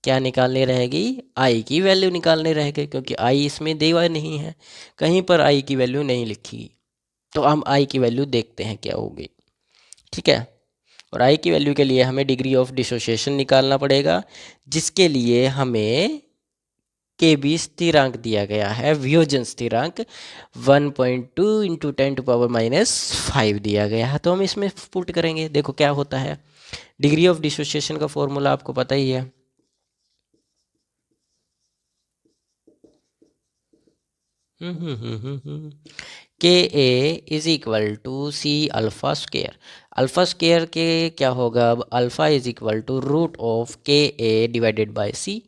क्या निकालनी रह गई, आई की वैल्यू निकालनी रह गई, क्योंकि आई इसमें दिया नहीं है, कहीं पर आई की वैल्यू नहीं लिखी। तो हम आई की वैल्यू देखते हैं क्या होगी। ठीक है, और आई की वैल्यू के लिए हमें डिग्री ऑफ डिसोसिएशन निकालना पड़ेगा, जिसके लिए हमें के बी स्थिरांक दिया गया है, वियोजन स्थिरांक 1.2 इंटू 10⁻⁻5 दिया गया है। तो हम इसमें पुट करेंगे, देखो क्या होता है। डिग्री ऑफ डिसोसिएशन का फॉर्मूला आपको पता ही है, K A is equal to C alpha square. Alpha square के क्या होगा, अब alpha is equal to root of K A divided by C.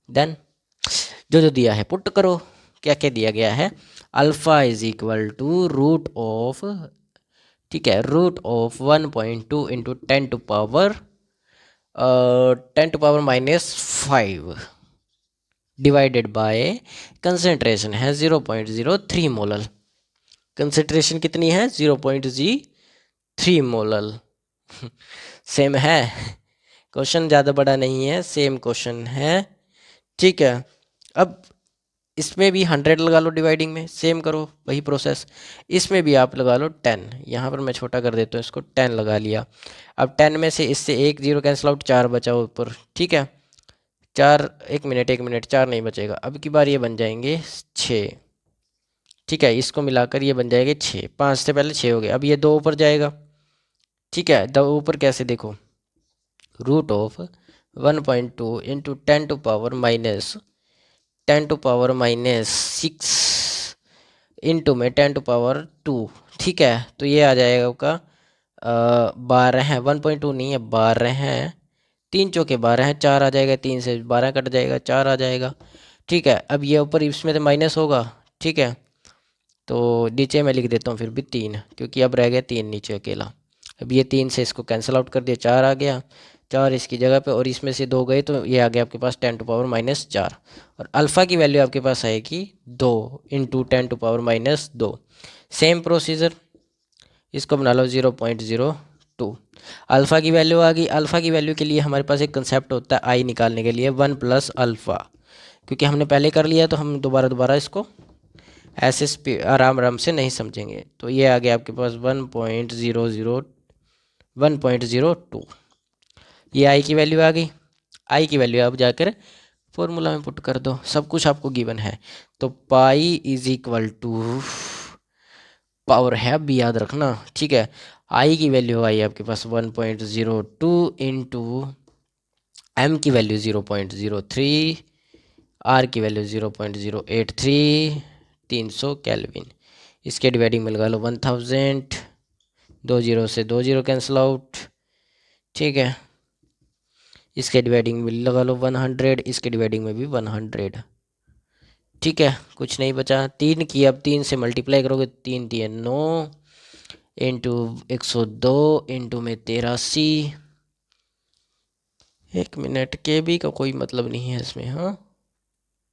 Then जो दिया है पुट करो, क्या क्या दिया गया है, alpha is equal to root of, ठीक है, root of 1.2 into 10⁻⁻5 divided by concentration है 0.03 मोलल। कंसेंट्रेशन कितनी है, 0.03 मोलल। सेम है, क्वेश्चन ज़्यादा बड़ा नहीं है, सेम क्वेश्चन है। ठीक है, अब इसमें भी 100 लगा लो, डिवाइडिंग में सेम करो वही प्रोसेस, इसमें भी आप लगा लो 10। यहाँ पर मैं छोटा कर देता हूँ इसको, 10 लगा लिया। अब 10 में से इससे एक जीरो कैंसिल आउट, 4 बचा ऊपर। ठीक है, 4, एक मिनट 4 नहीं बचेगा, अब की बार ये बन जाएंगे 6। ठीक है, इसको मिलाकर ये बन जाएंगे 6, 5 से पहले 6 हो गए, अब ये 2 ऊपर जाएगा। ठीक है, 2 ऊपर कैसे, देखो रूट ऑफ 1.2 इंटू 10⁻⁻6 इंटू में 10⁻²। ठीक है, तो ये आ जाएगा आपका 12 है, 1.2 नहीं है, 12 हैं, 3 चौके 12 हैं, 4 आ जाएगा, 3 से 12 कट जाएगा, 4 आ जाएगा। ठीक है, अब ये ऊपर इसमें तो माइनस होगा। ठीक है, तो नीचे मैं लिख देता हूँ फिर भी 3, क्योंकि अब रह गया 3 नीचे अकेला। अब ये 3 से इसको कैंसिल आउट कर दिया, 4 आ गया, 4 इसकी जगह पे, और इसमें से 2 गए तो ये आ गया आपके पास 10⁻⁻4। और अल्फ़ा की वैल्यू आपके पास आएगी 2 इंटू 10⁻⁻2। सेम प्रोसीजर, इसको बना लो 0.02। अल्फ़ा की वैल्यू आ गई। अल्फ़ा की वैल्यू के लिए हमारे पास एक कंसेप्ट होता है आई निकालने के लिए, 1 प्लस अल्फ़ा। क्योंकि हमने पहले कर लिया तो हम दोबारा दोबारा इसको ऐसे आराम आराम से नहीं समझेंगे। तो ये आ गया आपके पास 1.02, ये आई की वैल्यू आ गई। आई की वैल्यू अब जाकर फॉर्मूला में पुट कर दो, सब कुछ आपको गिवन है। तो pi is equal to, power है अभी याद रखना। ठीक है, आई की वैल्यू आई आपके पास 1.02 इंटू एम की वैल्यू 0.03, आर की वैल्यू 0.083, 300 केल्विन। इसके डिवाइडिंग में लगा लो 1000, 2 जीरो से 2 जीरो कैंसिल आउट। ठीक है, इसके डिवाइडिंग में लगा लो 100, इसके डिवाइडिंग में भी 100। ठीक है, कुछ नहीं बचा, 3 की अब 3 से मल्टीप्लाई करोगे, 3 3 9 इंटू 102 इंटू में 83। एक मिनट, के बी का कोई मतलब नहीं है इसमें, हाँ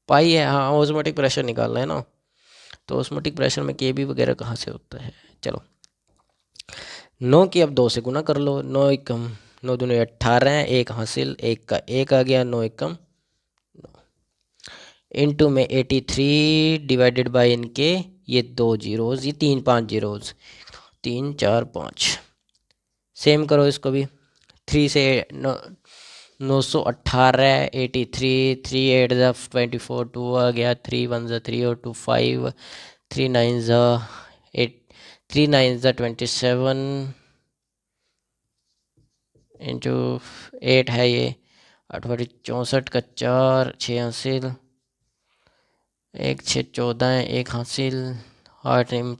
पाई है, हाँ ऑस्मोटिक प्रेशर निकालना है ना, तो ऑस्मोटिक प्रेशर में के बी वगैरह कहाँ से होता है। चलो 9 की अब 2 से गुना कर लो, 9 एकम 9 दूनी 18 है, एक हासिल, एक का एक आ गया, 9 एकम इनटू में 83 डिवाइडेड बाय इनके ये 2 जीरोज़, ये 3 5 जीरोज़, 3 4 5। सेम करो इसको भी, 3 से 918, 83, 3 8 ज़ा 24, 2 आ गया, 3 1 ज़ा 3 और 2 5, 3 9 ज़ा 8, 3 9 ज़ा 27 इंटू 8 है ये 8 बड़ी 64 का 4 6 हासिल, 1 6 14, 1 हासिल, 8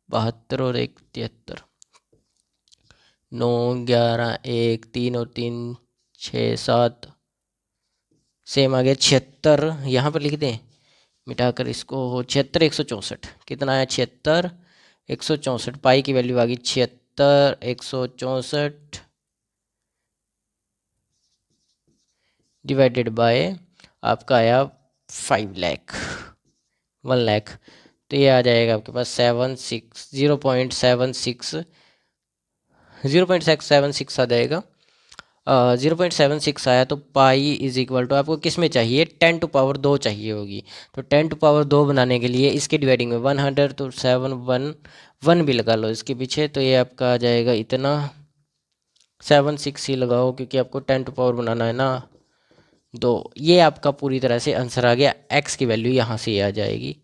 72 और 1 73, 9 11 1 3 और 3 6 7, सेम आ गया 76। यहाँ पर लिख दें मिटाकर इसको, 76 164, कितना है 76 164, पाई की वैल्यू आ गई 76 164 डिवाइडेड बाय आपका आया 5 लाख 1 लाख, तो ये आ जाएगा आपके पास 0.76 आ जाएगा। 0.76 आया तो पाई इज इक्वल टू आपको किस में चाहिए, 10 टू पावर 2 चाहिए होगी। तो 10 टू पावर 2 बनाने के लिए इसके डिवाइडिंग में 100, तो 7 1 1 भी लगा लो इसके पीछे, तो ये आपका आ जाएगा इतना, 76 ही लगाओ क्योंकि आपको 10 टू पावर बनाना है ना। दो, ये आपका पूरी तरह से आंसर आ गया, एक्स की वैल्यू यहाँ से आ जाएगी,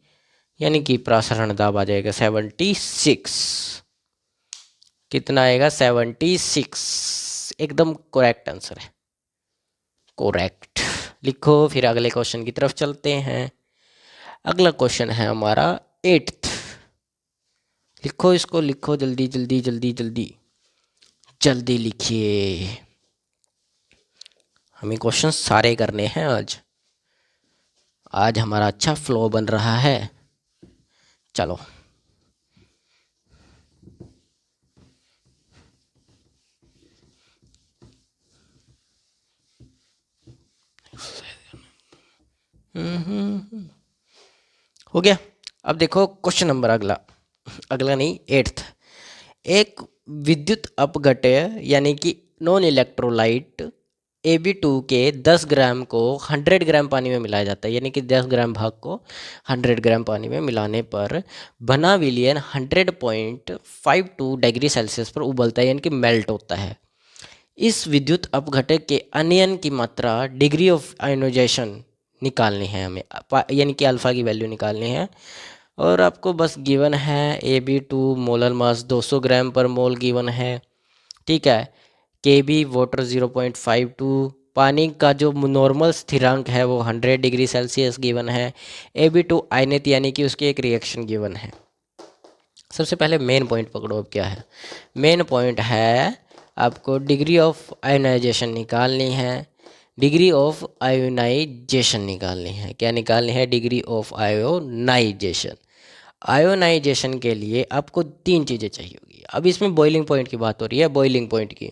यानी कि प्रसारण दाब आ जाएगा 76। कितना आएगा 76, एकदम करेक्ट आंसर है, करेक्ट। लिखो, फिर अगले क्वेश्चन की तरफ चलते हैं। अगला क्वेश्चन है हमारा 8th। लिखो इसको, लिखो जल्दी जल्दी जल्दी जल्दी जल्दी लिखिए, हमें क्वेश्चन सारे करने हैं आज। आज हमारा अच्छा फ्लो बन रहा है, चलो। हो गया। अब देखो क्वेश्चन नंबर अगला, अगला नहीं 8th। एक विद्युत अपघटय यानी कि नॉन इलेक्ट्रोलाइट Ab2 के 10 ग्राम को 100 ग्राम पानी में मिलाया जाता है, यानी कि 10 ग्राम भाग को 100 ग्राम पानी में मिलाने पर बना विलयन 100.52 डिग्री सेल्सियस पर उबलता है, यानी कि मेल्ट होता है। इस विद्युत अपघटक के अनियन की मात्रा डिग्री ऑफ आयोनाइजेशन निकालनी है हमें, यानी कि अल्फ़ा की वैल्यू निकालनी है। और आपको बस गिवन है Ab2 मोलर मास 200 ग्राम पर मोल गिवन है, ठीक है। Kb वाटर 0.52, पानी का जो नॉर्मल स्थिरांक है वो 100 डिग्री सेल्सियस गिवन है। Ab2 आयनित यानी कि उसकी एक रिएक्शन गिवन है। सबसे पहले मेन पॉइंट पकड़ो, अब क्या है मेन पॉइंट है, आपको डिग्री ऑफ आयोनाइजेशन निकालनी है। डिग्री ऑफ आयोनाइजेशन निकालनी है, क्या निकालनी है, डिग्री ऑफ आयोनाइजेशन। आयोनाइजेशन के लिए आपको 3 चीज़ें चाहिए होगी। अब इसमें बॉइलिंग पॉइंट की बात हो रही है, बॉइलिंग पॉइंट की,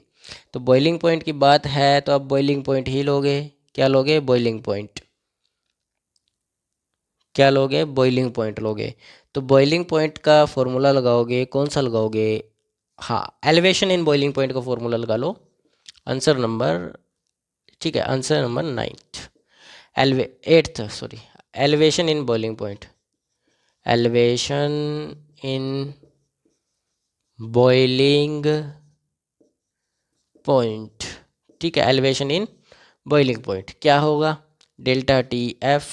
तो बॉइलिंग पॉइंट की बात है तो आप बॉइलिंग पॉइंट ही लोगे। क्या लोगे, बॉइलिंग पॉइंट। क्या लोगे, बॉइलिंग पॉइंट लोगे। तो बॉइलिंग पॉइंट का फॉर्मूला लगाओगे, कौन सा लगाओगे, हाँ एलिवेशन इन बॉइलिंग पॉइंट का फॉर्मूला लगा लो। आंसर नंबर, ठीक है, answer number 9th, 8th sorry, elevation in boiling point, elevation in boiling point, ठीक है, एलिवेशन इन बॉइलिंग पॉइंट क्या होगा, delta T F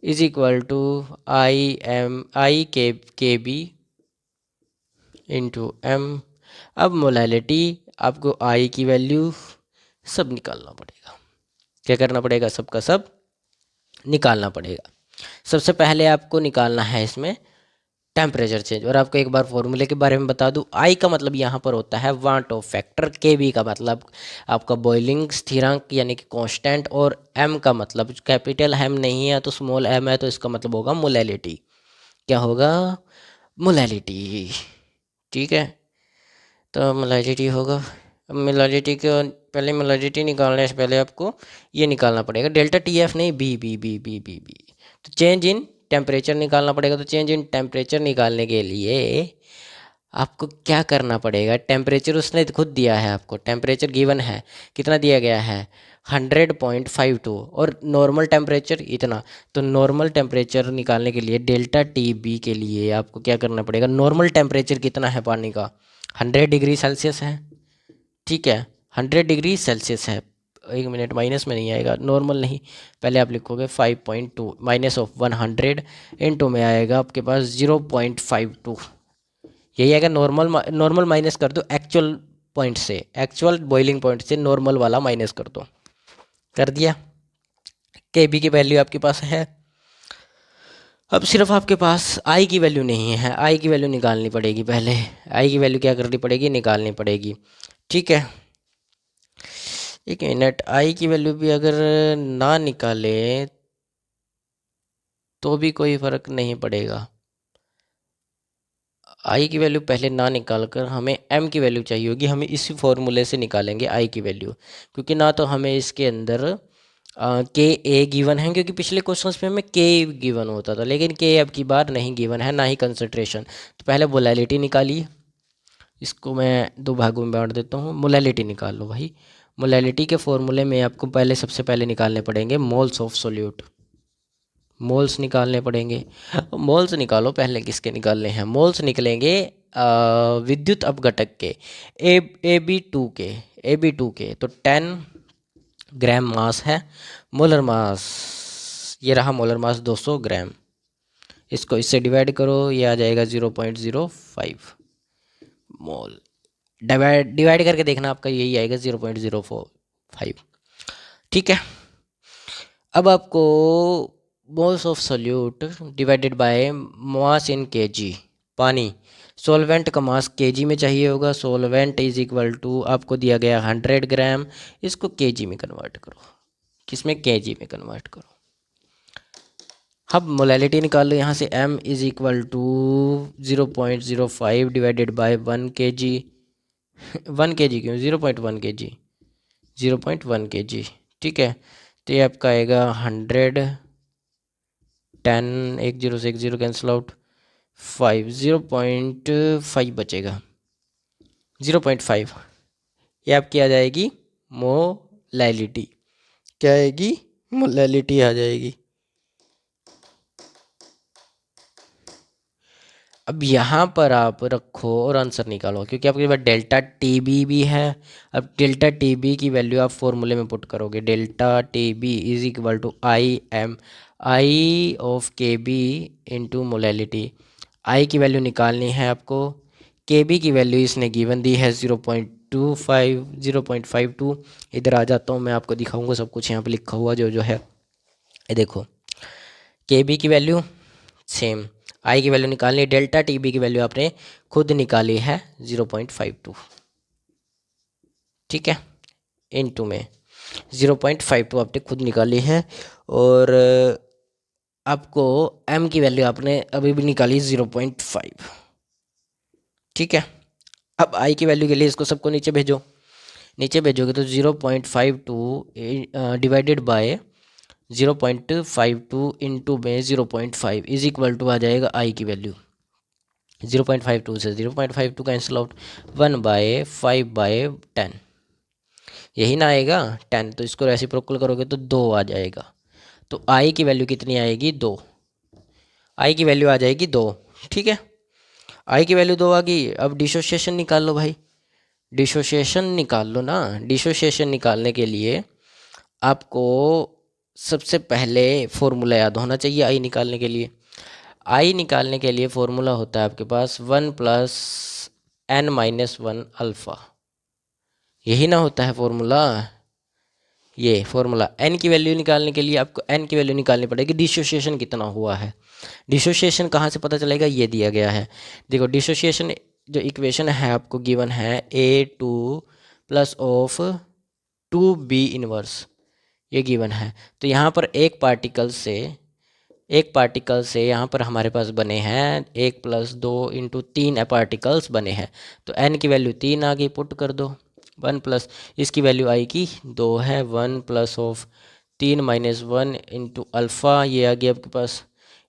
is equal to I K B into M. अब molality, आपको I की value सब निकालना पड़ेगा। क्या करना पड़ेगा, सबका सब निकालना पड़ेगा। सबसे पहले आपको निकालना है इसमें टेम्परेचर चेंज। और आपको एक बार फॉर्मूले के बारे में बता दूं, आई का मतलब यहाँ पर होता है वाट ऑफ फैक्टर, के बी का मतलब आपका बॉइलिंग स्थिरांक यानी कि कांस्टेंट, और एम का मतलब कैपिटल एम नहीं है तो स्मॉल एम है, तो इसका मतलब होगा मोलैलिटी। क्या होगा, मोलैलिटी, ठीक है। तो मोलैलिटी होगा, अब मोलैलिटी के पहले मोलैलिटी निकालने से पहले आपको ये निकालना पड़ेगा, डेल्टा टी एफ नहीं, बी। तो चेंज इन टेम्परेचर निकालना पड़ेगा। तो चेंज इन टेम्परेचर निकालने के लिए आपको क्या करना पड़ेगा, टेम्परेचर उसने खुद दिया है, आपको टेम्परेचर गिवन है, कितना दिया गया है 100.52 और नॉर्मल टेम्परेचर इतना। तो नॉर्मल टेम्परेचर निकालने के लिए डेल्टा टी बी के लिए आपको क्या करना पड़ेगा, नॉर्मल टेम्परेचर कितना है पानी का 100 डिग्री सेल्सियस है, ठीक है 100 डिग्री सेल्सियस है। एक मिनट, माइनस में नहीं आएगा, नॉर्मल नहीं, पहले आप लिखोगे 5.2 माइनस ऑफ 100 इंटू में आएगा आपके पास 0.52, यही आएगा नॉर्मल। नॉर्मल माइनस कर दो एक्चुअल पॉइंट से, एक्चुअल बॉइलिंग पॉइंट से नॉर्मल वाला माइनस कर दो, कर दिया। के बी की वैल्यू आपके पास है। अब सिर्फ आपके पास आई की वैल्यू नहीं है, आई की वैल्यू निकालनी पड़ेगी, पहले आई की वैल्यू क्या करनी पड़ेगी, निकालनी पड़ेगी, ठीक है। एक मिनट, आई की वैल्यू भी अगर ना निकाले तो भी कोई फ़र्क नहीं पड़ेगा। आई की वैल्यू पहले ना निकाल कर हमें एम की वैल्यू चाहिए होगी, हमें इसी फॉर्मूले से निकालेंगे आई की वैल्यू, क्योंकि ना तो हमें इसके अंदर के ए गिवन है, क्योंकि पिछले क्वेश्चंस में हमें के गिवन होता था, लेकिन के अब की बार नहीं गिवन है, ना ही कंसंट्रेशन। तो पहले मोलैलिटी निकालिए, इसको मैं दो भागों में बांट देता हूँ, मोलैलिटी निकाल लो भाई। मोलैलिटी के फॉर्मूले में आपको पहले सबसे पहले निकालने पड़ेंगे मोल्स ऑफ सोल्यूट, मोल्स निकालने पड़ेंगे। मोल्स निकालो, पहले किसके निकालने हैं, मोल्स निकलेंगे विद्युत अपघटक के, ए बी टू के, ए बी टू के। तो 10 ग्राम मास है, मोलर मास ये रहा, मोलर मास 200 ग्राम, इसको इससे डिवाइड करो, ये आ जाएगा 0.05 मोल। डिवाइड डिवाइड करके देखना, आपका यही आएगा 0.045, ठीक है। अब आपको moles of solute divided by mass in KG, पानी सॉल्वेंट का मास केजी में चाहिए होगा, सॉल्वेंट इज इक्वल टू आपको दिया गया 100 ग्राम, इसको केजी में कन्वर्ट करो, किसमें, केजी में कन्वर्ट करो। अब मोलैलिटी निकाल लो यहाँ से, m is equal to 0.05 divided by 1 K ji, 1 K जी क्यों, 0.1 के जी, 0.1 के जी, ठीक है। तो ये आपका आएगा 100, 10, एक जीरो से एक जीरो कैंसिल आउट, 5, 0.5 बचेगा, 0.5, ये आपकी आ जाएगी मोलैलिटी, क्या आएगी, मोलैलिटी आ जाएगी। अब यहाँ पर आप रखो और आंसर निकालो, क्योंकि आपके पास डेल्टा टी बी भी है। अब डेल्टा टी बी की वैल्यू आप फॉर्मूले में पुट करोगे, delta T B is equal to I M, I of K B into molality. I की वैल्यू निकालनी है आपको, के बी की वैल्यू इसने गिवन दी है 0.25, 0.52। इधर आ जाता हूँ, मैं आपको दिखाऊंगा सब कुछ यहाँ पे लिखा हुआ जो जो है, ये देखो के बी की वैल्यू सेम, आई की वैल्यू निकालनी है, डेल्टा टी बी की वैल्यू आपने खुद निकाली है 0.52, ठीक है, इनटू में 0.52 आपने खुद निकाली है, और आपको एम की वैल्यू आपने अभी भी निकाली 0.5, ठीक है। अब आई की वैल्यू के लिए इसको सबको नीचे भेजो, नीचे भेजोगे तो 0.52 डिवाइडेड बाय 0.52 इंटू में 0.5 इज इक्वल टू आ जाएगा आई की वैल्यू, 0.52 से 0.52 कैंसिल आउट, 1/5/10, यही ना आएगा 10, तो इसको रेसिप्रोकल करोगे तो 2 आ जाएगा। तो आई की वैल्यू कितनी आएगी, 2, आई की वैल्यू आ जाएगी 2, ठीक है। आई की वैल्यू 2 आ गई। अब डिसोसिएशन निकाल लो भाई, डिसोसिएशन निकाल लो ना। डिसोसिएशन निकालने के लिए आपको सबसे पहले फॉर्मूला याद होना चाहिए आई निकालने के लिए। आई निकालने के लिए फॉर्मूला होता है आपके पास 1 प्लस n माइनस 1 अल्फ़ा, यही ना होता है फॉर्मूला। ये फॉर्मूला n की वैल्यू निकालने के लिए आपको n की वैल्यू निकालनी पड़ेगी, डिसोसिएशन कितना हुआ है। डिसोसिएशन कहाँ से पता चलेगा, ये दिया गया है, देखो डिसोसिएशन जो इक्वेशन है आपको गिवन है A2 plus of 2B inverse, ये गिवन है। तो यहाँ पर एक पार्टिकल से यहाँ पर हमारे पास बने हैं 1 + 2 × 3 पार्टिकल्स बने हैं। तो n की वैल्यू 3 आ गई, पुट कर दो, 1 प्लस इसकी वैल्यू आई की 2 है, 1 plus of 3 minus 1 into alpha, ये आ गया आपके पास,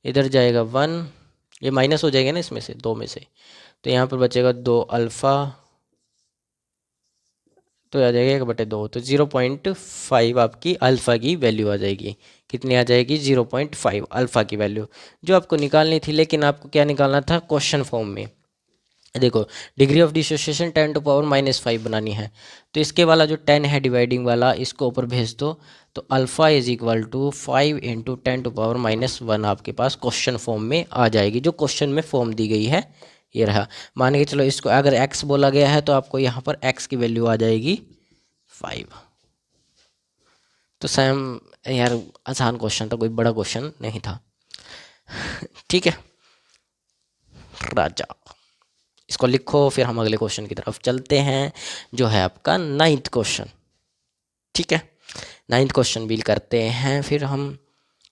इधर जाएगा 1, ये माइनस हो जाएगा ना इसमें से, 2 में से, तो यहाँ पर बचेगा 2 अल्फ़ा, तो आ जाएगा 1/2, तो 0.5 आपकी अल्फ़ा की वैल्यू आ जाएगी। कितनी आ जाएगी? 0.5 अल्फ़ा की वैल्यू, जो आपको निकालनी थी, लेकिन आपको क्या निकालना था? क्वेश्चन फॉर्म में। देखो, डिग्री ऑफ डिसोसिएशन 10⁻⁻5 बनानी है, तो इसके वाला जो 10 है डिवाइडिंग वाला, इसको ऊपर भेज दो, तो alpha is equal to 5 into 10⁻⁻1 आपके पास क्वेश्चन फॉर्म में आ जाएगी, जो क्वेश्चन में फॉर्म दी गई है। ये रहा। मान के चलो, इसको अगर x बोला गया है तो आपको यहाँ पर x की वैल्यू आ जाएगी 5। तो सैम यार, आसान क्वेश्चन था, कोई बड़ा क्वेश्चन नहीं था। ठीक है राजा, इसको लिखो, फिर हम अगले क्वेश्चन की तरफ चलते हैं, जो है आपका 9th क्वेश्चन। ठीक है, 9th क्वेश्चन भी करते हैं, फिर हम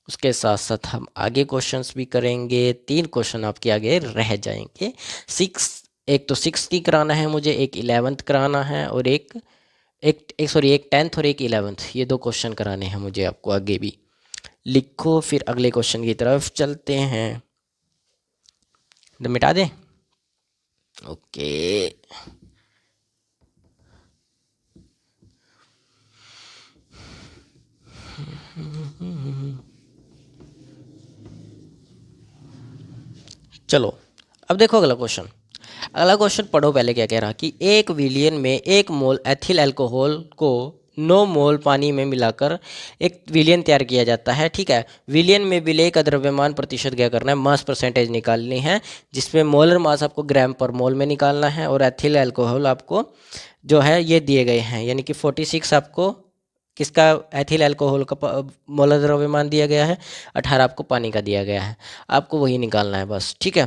उसके साथ साथ हम आगे क्वेश्चंस भी करेंगे। 3 क्वेश्चन आपके आगे रह जाएंगे। एक तो 6 की कराना है मुझे, एक 11th कराना है, और एक 10th और एक 11th, ये 2 क्वेश्चन कराने हैं मुझे आपको आगे भी। लिखो, फिर अगले क्वेश्चन की तरफ चलते हैं। तो मिटा दें? ओके। चलो, अब देखो अगला क्वेश्चन। अगला क्वेश्चन पढ़ो पहले क्या कह रहा कि 1 विलियन में 1 मोल एथिल अल्कोहल को 9 मोल पानी में मिलाकर 1 विलियन तैयार किया जाता है। ठीक है, विलियन में विलेय का द्रव्यमान प्रतिशत क्या करना है? मास परसेंटेज निकालनी है, जिसमें मोलर मास आपको ग्राम पर मोल में निकालना है, और एथिल अल्कोहल आपको जो है ये दिए गए हैं, यानी कि 46 आपको किसका? एथिल अल्कोहल का मोलर द्रव्यमान दिया गया है, 18 आपको पानी का दिया गया है, आपको वही निकालना है बस। ठीक है,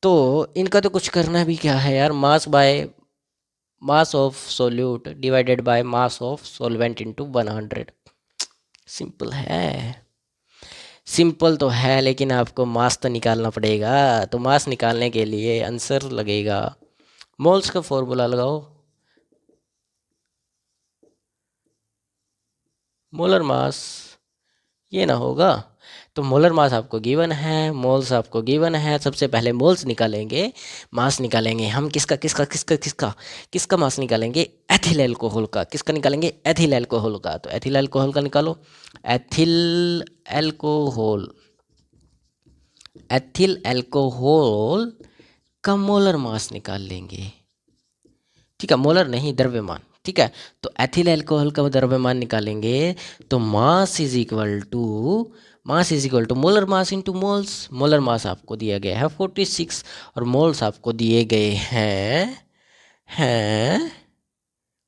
तो इनका तो कुछ करना भी क्या है यार, मास of solute divided by mass of solvent into 100। Simple है, सिंपल तो है, लेकिन आपको मास तो निकालना पड़ेगा। तो मास निकालने के लिए आंसर लगेगा, मोल्स का फॉर्मूला लगाओ, मोलर मास, ये ना होगा। तो मोलर मास आपको गिवन है, मोल्स आपको गिवन है। सबसे पहले मोल्स निकालेंगे, मास निकालेंगे हम। किसका किसका किसका किसका किसका मास निकालेंगे? एथिल अल्कोहल का। किसका निकालेंगे? एथिल अल्कोहल का। तो एथिल अल्कोहल का निकालो, एथिल अल्कोहल, एथिल अल्कोहल का मोलर मास निकाल लेंगे। ठीक है, मोलर नहीं, द्रव्यमान। ठीक है, तो एथिल अल्कोहल का द्रव्यमान निकालेंगे, तो mass is equal to molar mass into moles. Molar mass आपको दिया गया है 46, और मोल्स आपको दिए गए हैं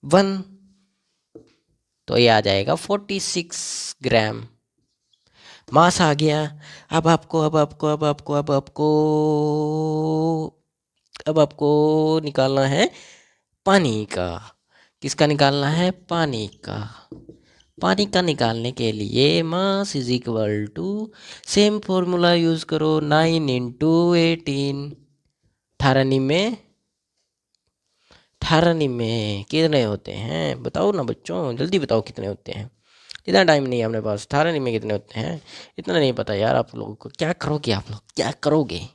1, तो ये आ जाएगा 46 ग्राम। मास आ गया। अब आपको निकालना है पानी का। किसका निकालना है? पानी का। पानी का निकालने के लिए mass is equal to, same formula use करो, 9 इंटू 18। ठारानी में कितने होते हैं? बताओ ना बच्चों, जल्दी बताओ कितने होते हैं। इतना टाइम नहीं है अपने पास। ठारानी में कितने होते हैं इतना नहीं पता यार आप लोगों को। क्या करोगे आप लोग, क्या करोगे?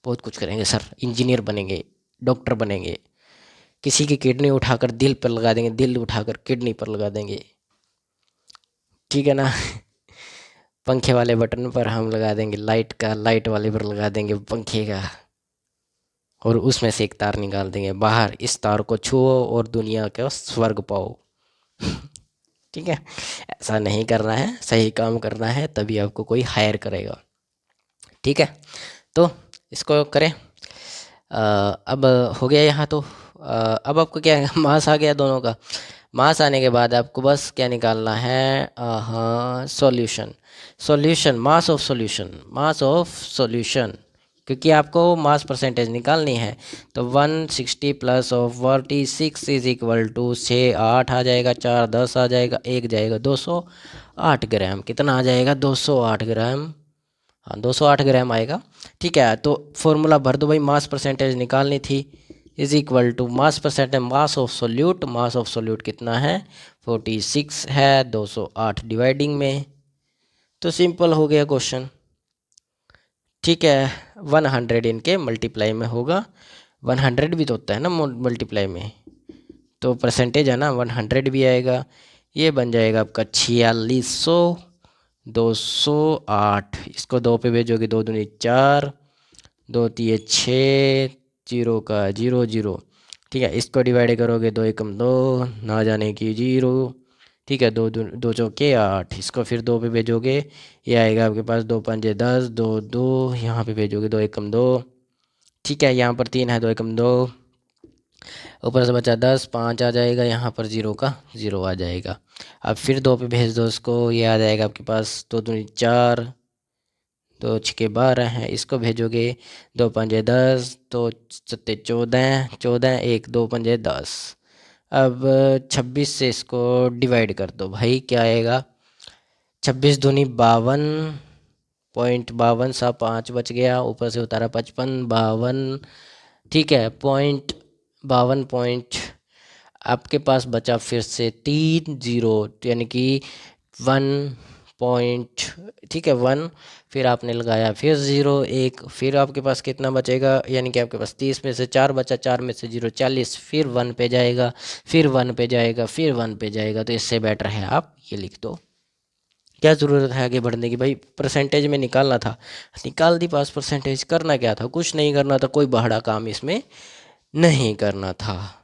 बहुत कुछ करेंगे सर, इंजीनियर बनेंगे, डॉक्टर बनेंगे, किसी की किडनी उठाकर दिल पर लगा देंगे, दिल उठाकर किडनी पर लगा देंगे। ठीक है ना? पंखे वाले बटन पर हम लगा देंगे लाइट का, लाइट वाले पर लगा देंगे पंखे का, और उसमें से एक तार निकाल देंगे बाहर। इस तार को छुओ और दुनिया का स्वर्ग पाओ। ठीक है, ऐसा नहीं करना है, सही काम करना है, तभी आपको कोई हायर करेगा। ठीक है, तो इसको करें। अब हो गया यहाँ तो। अब आपको क्या है, मास आ गया दोनों का। मास आने के बाद आपको बस क्या निकालना है? हाँ, सॉल्यूशन। मास ऑफ सॉल्यूशन, क्योंकि आपको मास परसेंटेज निकालनी है। तो 160 plus of 46 is equal to 6 8 आ जाएगा, 4 10 आ जाएगा, 1 जाएगा, 208 ग्राम। कितना आ जाएगा? 208 ग्राम। हाँ, 208 ग्राम आएगा। ठीक है, तो फॉर्मूला भर दो भाई, मास परसेंटेज निकालनी थी। Is equal to mass percentage mass of solute. Mass of solute कितना है? 46 है, 208 डिवाइडिंग में। तो सिंपल हो गया क्वेश्चन। ठीक है, 100 इनके मल्टीप्लाई में होगा, 100 भी तो होता है ना मल्टीप्लाई में, तो परसेंटेज है ना, 100 भी आएगा। ये बन जाएगा आपका 4600, 208। इसको 2 पे भेजोगे, 2 दूनी 4, 2 तिये 6, 0 का 0 0। ठीक है, इसको डिवाइड करोगे, 2 एकम 2, ना जाने की 0। ठीक है, 2 चौके 8। इसको फिर 2 पे भेजोगे, ये आएगा आपके पास 2 पंजे 10, 2 2, यहाँ पे भेजोगे 2 एकम 2। ठीक है, यहाँ पर 3 है, 2 एकम 2, ऊपर से बचा 10, 5 आ जाएगा, यहाँ पर 0 का 0 आ जाएगा। अब फिर 2 पे भेज दो उसको, ये आ जाएगा आपके पास 2 दूनी 4, 2 छके 12 है। इसको भेजोगे, 2 पंजे 10, 2 सत्ते 14, 14 1 2 पंजे 10। अब 26 से इसको डिवाइड कर दो भाई, क्या आएगा, 26 दूनी 52.52 सा 5 बच गया, ऊपर से उतारा 55, 52। ठीक है, 52 आपके पास बचा फिर से 3 0, यानी कि 1 ठीक है 1, फिर आपने लगाया फिर 0 1, फिर आपके पास कितना बचेगा, यानी कि आपके पास 30 में से 4 बचा, 4 में से 0 40, फिर 1 पे जाएगा, फिर 1 पे जाएगा, फिर 1 पे जाएगा। तो इससे बेटर है आप ये लिख दो। क्या ज़रूरत है आगे बढ़ने की भाई, परसेंटेज में निकालना था, निकाल दी पास परसेंटेज। करना क्या था, कुछ नहीं करना था, कोई बड़ा काम इसमें नहीं करना था।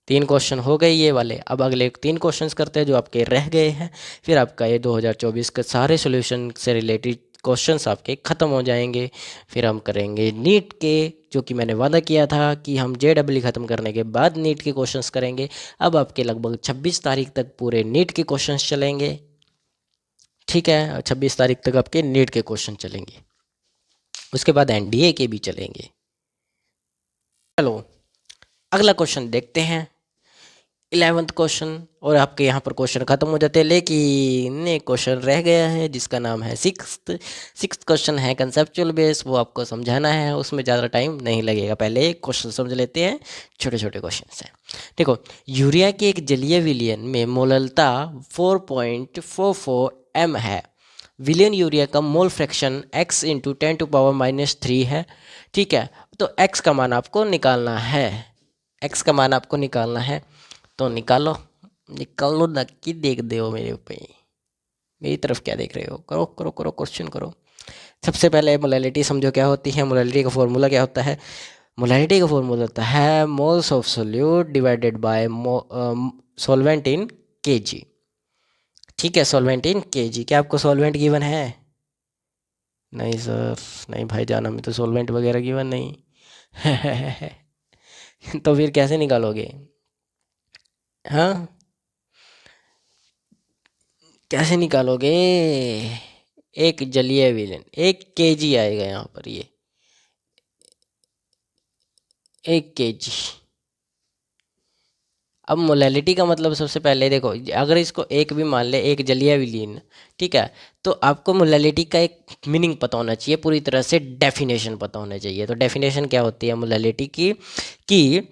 3 क्वेश्चन हो गए ये वाले। अब अगले 3 क्वेश्चंस करते हैं जो आपके रह गए हैं, फिर आपका ये 2024 के सारे सॉल्यूशन से रिलेटेड क्वेश्चंस आपके ख़त्म हो जाएंगे। फिर हम करेंगे नीट के, जो कि मैंने वादा किया था कि हम JEE ख़त्म करने के बाद नीट के क्वेश्चंस करेंगे। अब आपके लगभग 26 तारीख तक पूरे नीट के क्वेश्चंस चलेंगे। ठीक है, 26 तारीख तक आपके नीट के क्वेश्चन चलेंगे, उसके बाद NDA के भी चलेंगे। चलो अगला क्वेश्चन देखते हैं, 11th क्वेश्चन। और आपके यहाँ पर क्वेश्चन खत्म हो जाते हैं, लेकिन एक क्वेश्चन रह गया है जिसका नाम है सिक्स्थ क्वेश्चन है कंसेप्चुअल बेस, वो आपको समझाना है, उसमें ज़्यादा टाइम नहीं लगेगा। पहले एक क्वेश्चन समझ लेते हैं, छोटे छोटे क्वेश्चन हैं। देखो, यूरिया के एक जलीय विलयन में मोललता 4.44 m है। विलयन यूरिया का मोल फ्रैक्शन x इंटू 10⁻³ है। ठीक है, तो x का मान आपको निकालना है, x का मान आपको निकालना है। तो निकालो निकालो ना, कि देख दे हो मेरे पे, मेरी तरफ क्या देख रहे हो, करो करो करो क्वेश्चन करो। सबसे पहले मोलैलिटी समझो क्या होती है। मोलैलिटी का फॉर्मूला क्या होता है, मोलैलिटी का फॉर्मूला होता है moles of solute divided by solvent in kg। ठीक है, सॉल्वेंट इन kg। क्या आपको सॉल्वेंट गिवन है? नहीं सर, नहीं भाई जान, हमें तो सॉल्वेंट वगैरह गिवन नहीं। तो फिर कैसे निकालोगे? हाँ, कैसे निकालोगे? एक जलीय विलयन 1 kg आएगा यहाँ पर, ये 1 kg। अब मोलैलिटी का मतलब सबसे पहले देखो, अगर इसको एक भी मान ले, एक जलीय विलीन, ठीक है, तो आपको मोलैलिटी का एक मीनिंग पता होना चाहिए, पूरी तरह से डेफिनेशन पता होना चाहिए। तो डेफिनेशन क्या होती है मोलैलिटी की, कि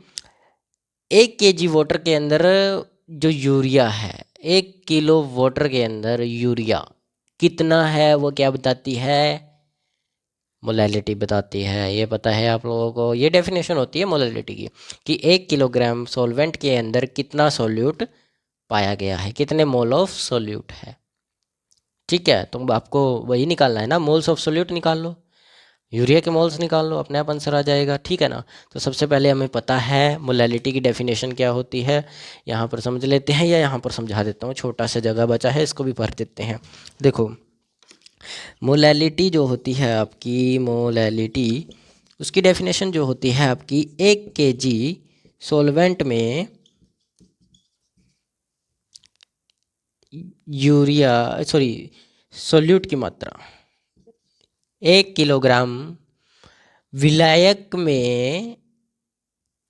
1 kg वाटर के अंदर जो यूरिया है, 1 किलो वाटर के अंदर यूरिया कितना है, वो क्या बताती है, मोलैलिटी बताती है। ये पता है आप लोगों को, ये डेफिनेशन होती है मोलैलिटी की, कि 1 किलोग्राम सॉल्वेंट के अंदर कितना सॉल्यूट पाया गया है, कितने मोल ऑफ सॉल्यूट है। ठीक है, तो आपको वही निकालना है ना, मोल्स ऑफ सॉल्यूट निकाल लो, यूरिया के मोल्स निकाल लो, अपने आप आंसर आ जाएगा। ठीक है ना, तो सबसे पहले हमें पता है मोलैलिटी की डेफिनेशन क्या होती है। यहाँ पर समझ लेते हैं, या यहाँ पर समझा देता हूँ, छोटा सा जगह बचा है, इसको भी पढ़ देते हैं। देखो, मोलैलिटी जो होती है आपकी, मोलैलिटी उसकी डेफिनेशन जो होती है आपकी, 1 kg सॉल्वेंट में यूरिया, सॉरी, सॉल्यूट की मात्रा, 1 किलोग्राम विलायक में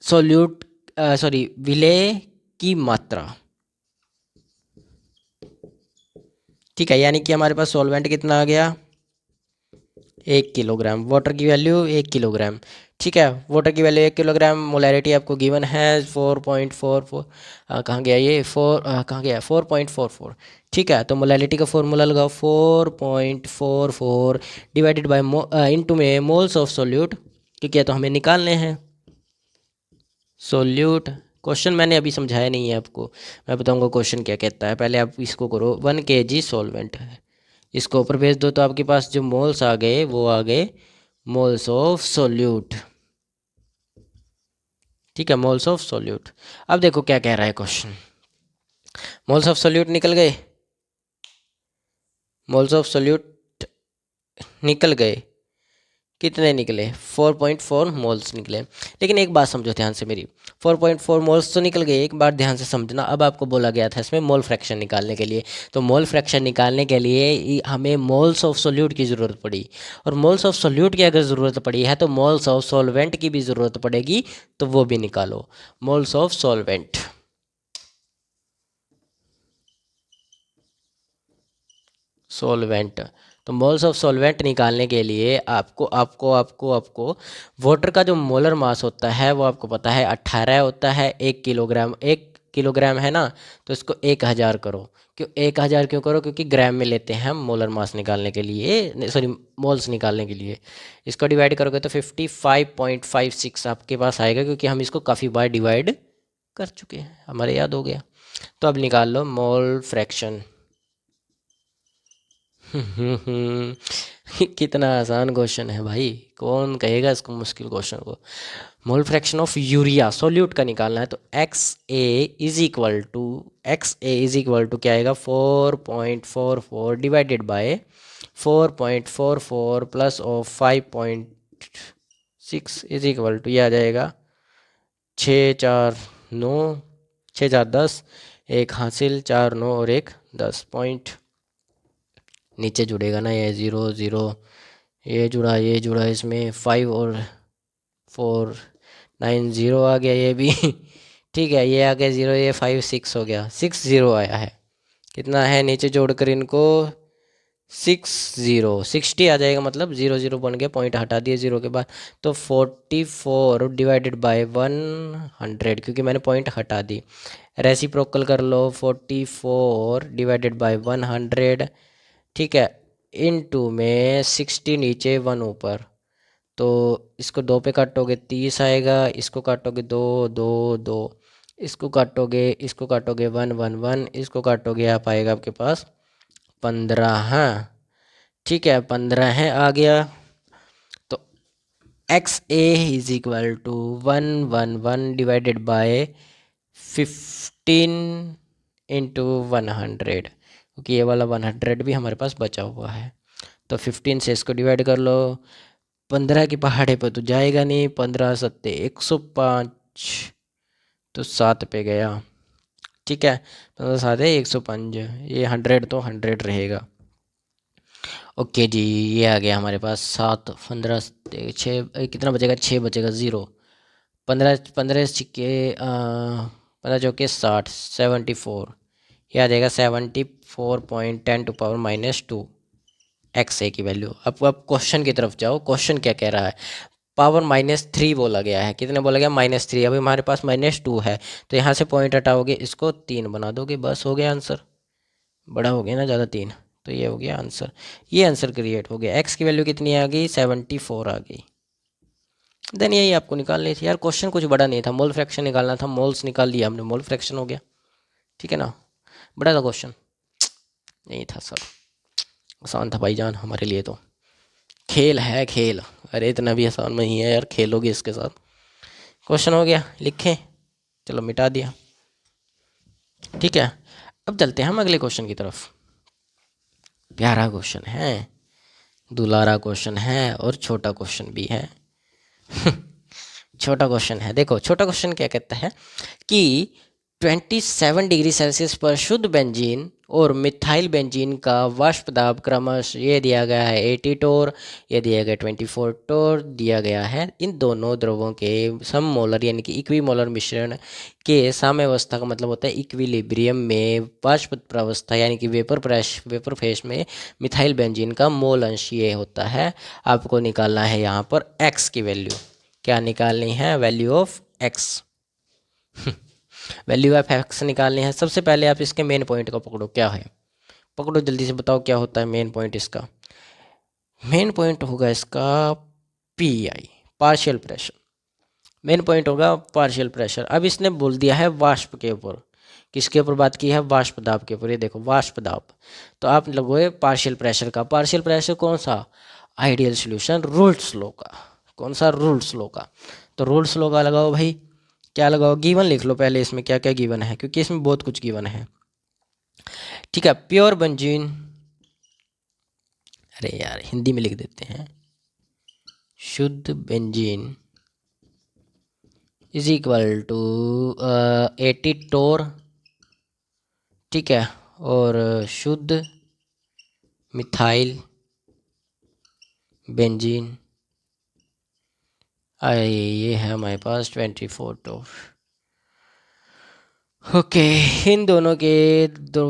सॉल्यूट, सॉरी, विलेय की मात्रा। ठीक है, यानी कि हमारे पास सॉल्वेंट कितना आ गया, 1 किलोग्राम, वाटर की वैल्यू 1 किलोग्राम। ठीक है, वाटर की वैल्यू 1 किलोग्राम, मोलैरिटी आपको गिवन है 4.44, कहाँ गया ये, कहाँ गया, 4.44। ठीक है, तो मोलैरिटी का फॉर्मूला लगाओ, 4.44 डिवाइडेड बाय इंटू में मोल्स ऑफ सोल्यूट, क्योंकि तो हमें निकालने हैं। सोल्यूट। क्वेश्चन मैंने अभी समझाया नहीं है आपको, मैं बताऊंगा क्वेश्चन क्या कहता है। पहले आप इसको करो, 1 kg सॉल्वेंट है, इसको ऊपर भेज दो तो आपके पास जो मोल्स आ गए वो आ गए मोल्स ऑफ सोल्यूट। ठीक है, मोल्स ऑफ सोल्यूट। अब देखो क्या कह रहा है क्वेश्चन। मोल्स ऑफ सोल्यूट निकल गए, मोल्स ऑफ सोल्यूट निकल गए। कितने निकले? 4.4 मोल्स निकले। लेकिन एक बात समझो ध्यान से मेरी, 4.4 मोल्स तो निकल गए, एक बार ध्यान से समझना। अब आपको बोला गया था इसमें मोल फ्रैक्शन निकालने के लिए, तो मोल फ्रैक्शन निकालने के लिए हमें मोल्स ऑफ सोल्यूट की ज़रूरत पड़ी, और मोल्स ऑफ सोल्यूट की अगर ज़रूरत पड़ी है तो मोल्स ऑफ सॉल्वेंट की भी ज़रूरत पड़ेगी, तो वो भी निकालो। Moles of solvent, solvent. तो मोल्स ऑफ सॉल्वेंट निकालने के लिए आपको आपको आपको आपको वाटर का जो मोलर मास होता है वो आपको पता है 18 होता है। 1 किलोग्राम, 1 किलोग्राम है ना, तो इसको 1000 करो। क्यों 1000 क्यों करो? क्योंकि ग्राम में लेते हैं हम मोलर मास निकालने के लिए, सॉरी मोल्स निकालने के लिए। इसको डिवाइड करोगे तो 55.56 आपके पास आएगा, क्योंकि हम इसको काफ़ी बार डिवाइड कर चुके हैं, हमारे याद हो गया। तो अब निकाल लो मोल फ्रैक्शन। कितना आसान क्वेश्चन है भाई, कौन कहेगा इसको मुश्किल क्वेश्चन को। Mole fraction of urea solute का निकालना है, तो X A is equal to क्या आएगा? 4.44 divided by 4.44 plus of 5.6 is equal to, ये आ जाएगा 6 4 9, 6 4 10, एक हासिल 4 9 और एक 10 पॉइंट। नीचे जुड़ेगा ना ये 0 0, ये जुड़ा इसमें 5 और 4 9 0 आ गया ये भी। ठीक है, ये आ गया 0, ये 5 6 हो गया, 6 0 आया है। कितना है नीचे जोड़कर इनको? 60 आ जाएगा, मतलब 0 0 बन गया, पॉइंट हटा दिए 0 के बाद। तो 44 डिवाइडेड बाय 100, क्योंकि मैंने पॉइंट हटा दी। रेसिप्रोकल कर लो, 44 डिवाइडेड बाय 100, ठीक है, इनटू में 60 नीचे 1 ऊपर। तो इसको 2 पे काटोगे 30 आएगा, इसको काटोगे 2 2 2, इसको काटोगे 1 1 1, इसको काटोगे आप, आएगा आपके पास 15। हाँ ठीक है, 15 है आ गया। तो X A is equal to 111 divided by 15 into 100, क्योंकि ये वाला 100 भी हमारे पास बचा हुआ है। तो 15 से इसको डिवाइड कर लो, 15 की पहाड़े पर तो जाएगा नहीं, 15 सत्ते 105, तो 7 पे गया। ठीक है, 15 7 105, ये 100 तो 100 रहेगा। ओके जी, ये आ गया हमारे पास 7 15 6, कितना बचेगा? 6 बचेगा, 0। 15 15 छिक्के 15 चौके 60, 74, ये आ जाएगा 74.10⁻²। एक्स ए की वैल्यू। अब क्वेश्चन की तरफ जाओ, क्वेश्चन क्या कह रहा है? पावर -3 बोला गया है। कितने बोला गया? -3। अभी हमारे पास -2 है, तो यहाँ से पॉइंट हटाओगे, इसको 3 बना दोगे, बस हो गया आंसर। बड़ा हो गया ना ज़्यादा 3, तो ये हो गया आंसर। ये आंसर क्रिएट हो गया। एक्स की वैल्यू कितनी आ गई? 74 आ गई। देन यही आपको निकालनी थी यार, क्वेश्चन कुछ बड़ा नहीं था। मोल फ्रैक्शन निकालना था, मोल्स निकाल लिया हमने, मोल फ्रैक्शन हो गया। ठीक है ना, बड़ा था क्वेश्चन नहीं था सर, आसान था भाईजान हमारे लिए तो। खेल है खेल, अरे इतना भी आसान नहीं है यार, खेलोगे इसके साथ। क्वेश्चन हो गया, लिखें, चलो मिटा दिया। ठीक है, अब चलते हैं हम अगले क्वेश्चन की तरफ। प्यारा क्वेश्चन है, दुलारा क्वेश्चन है, और छोटा क्वेश्चन भी है। छोटा क्वेश्चन है, देखो छोटा क्वेश्चन क्या कहता है कि 27 डिग्री सेल्सियस पर शुद्ध बेंजीन और मिथाइल बेंजीन का वाष्प दाब क्रमश, ये दिया गया है 80 टोर, ये दिया गया 24 टोर दिया गया है। इन दोनों द्रवों के सममोलर यानी कि इक्विमोलर मिश्रण के साम्यावस्था का मतलब होता है इक्विलिब्रियम में वाष्प प्रावस्था यानी कि वेपर फेस में मिथाइल बेंजीन का मोल अंश ये होता है। आपको निकालना है यहाँ पर एक्स की वैल्यू। क्या निकालनी है? Value of x. Value of x निकालनी है। सबसे पहले आप इसके मेन पॉइंट को पकड़ो, क्या है? पकड़ो जल्दी से, बताओ क्या होता है मेन पॉइंट इसका? मेन पॉइंट होगा इसका P I, partial pressure. Main point होगा पार्शियल प्रेशर। अब इसने बोल दिया है वाष्प के ऊपर, किसके ऊपर बात की है, वाष्प दाब के ऊपर। ये देखो वाष्प दाब, तो आप लगोगे पार्शियल प्रेशर का। पार्शियल प्रेशर कौन सा, आइडियल सॉल्यूशन रूल्स लॉ का। कौन सा, रूल्स लॉ का। तो रूल्स लॉ का लगाओ भाई, क्या लगाओ, गिवन लिख लो पहले इसमें क्या क्या गिवन है, क्योंकि इसमें बहुत कुछ गिवन है। ठीक है, प्योर बेंजीन, अरे यार हिंदी में लिख देते हैं, शुद्ध बेंजीन इज इक्वल टू 80 टोर। ठीक है, और शुद्ध मिथाइल बेंजीन ये है हमारे पास 24 टोर। ओके, इन दोनों के दो,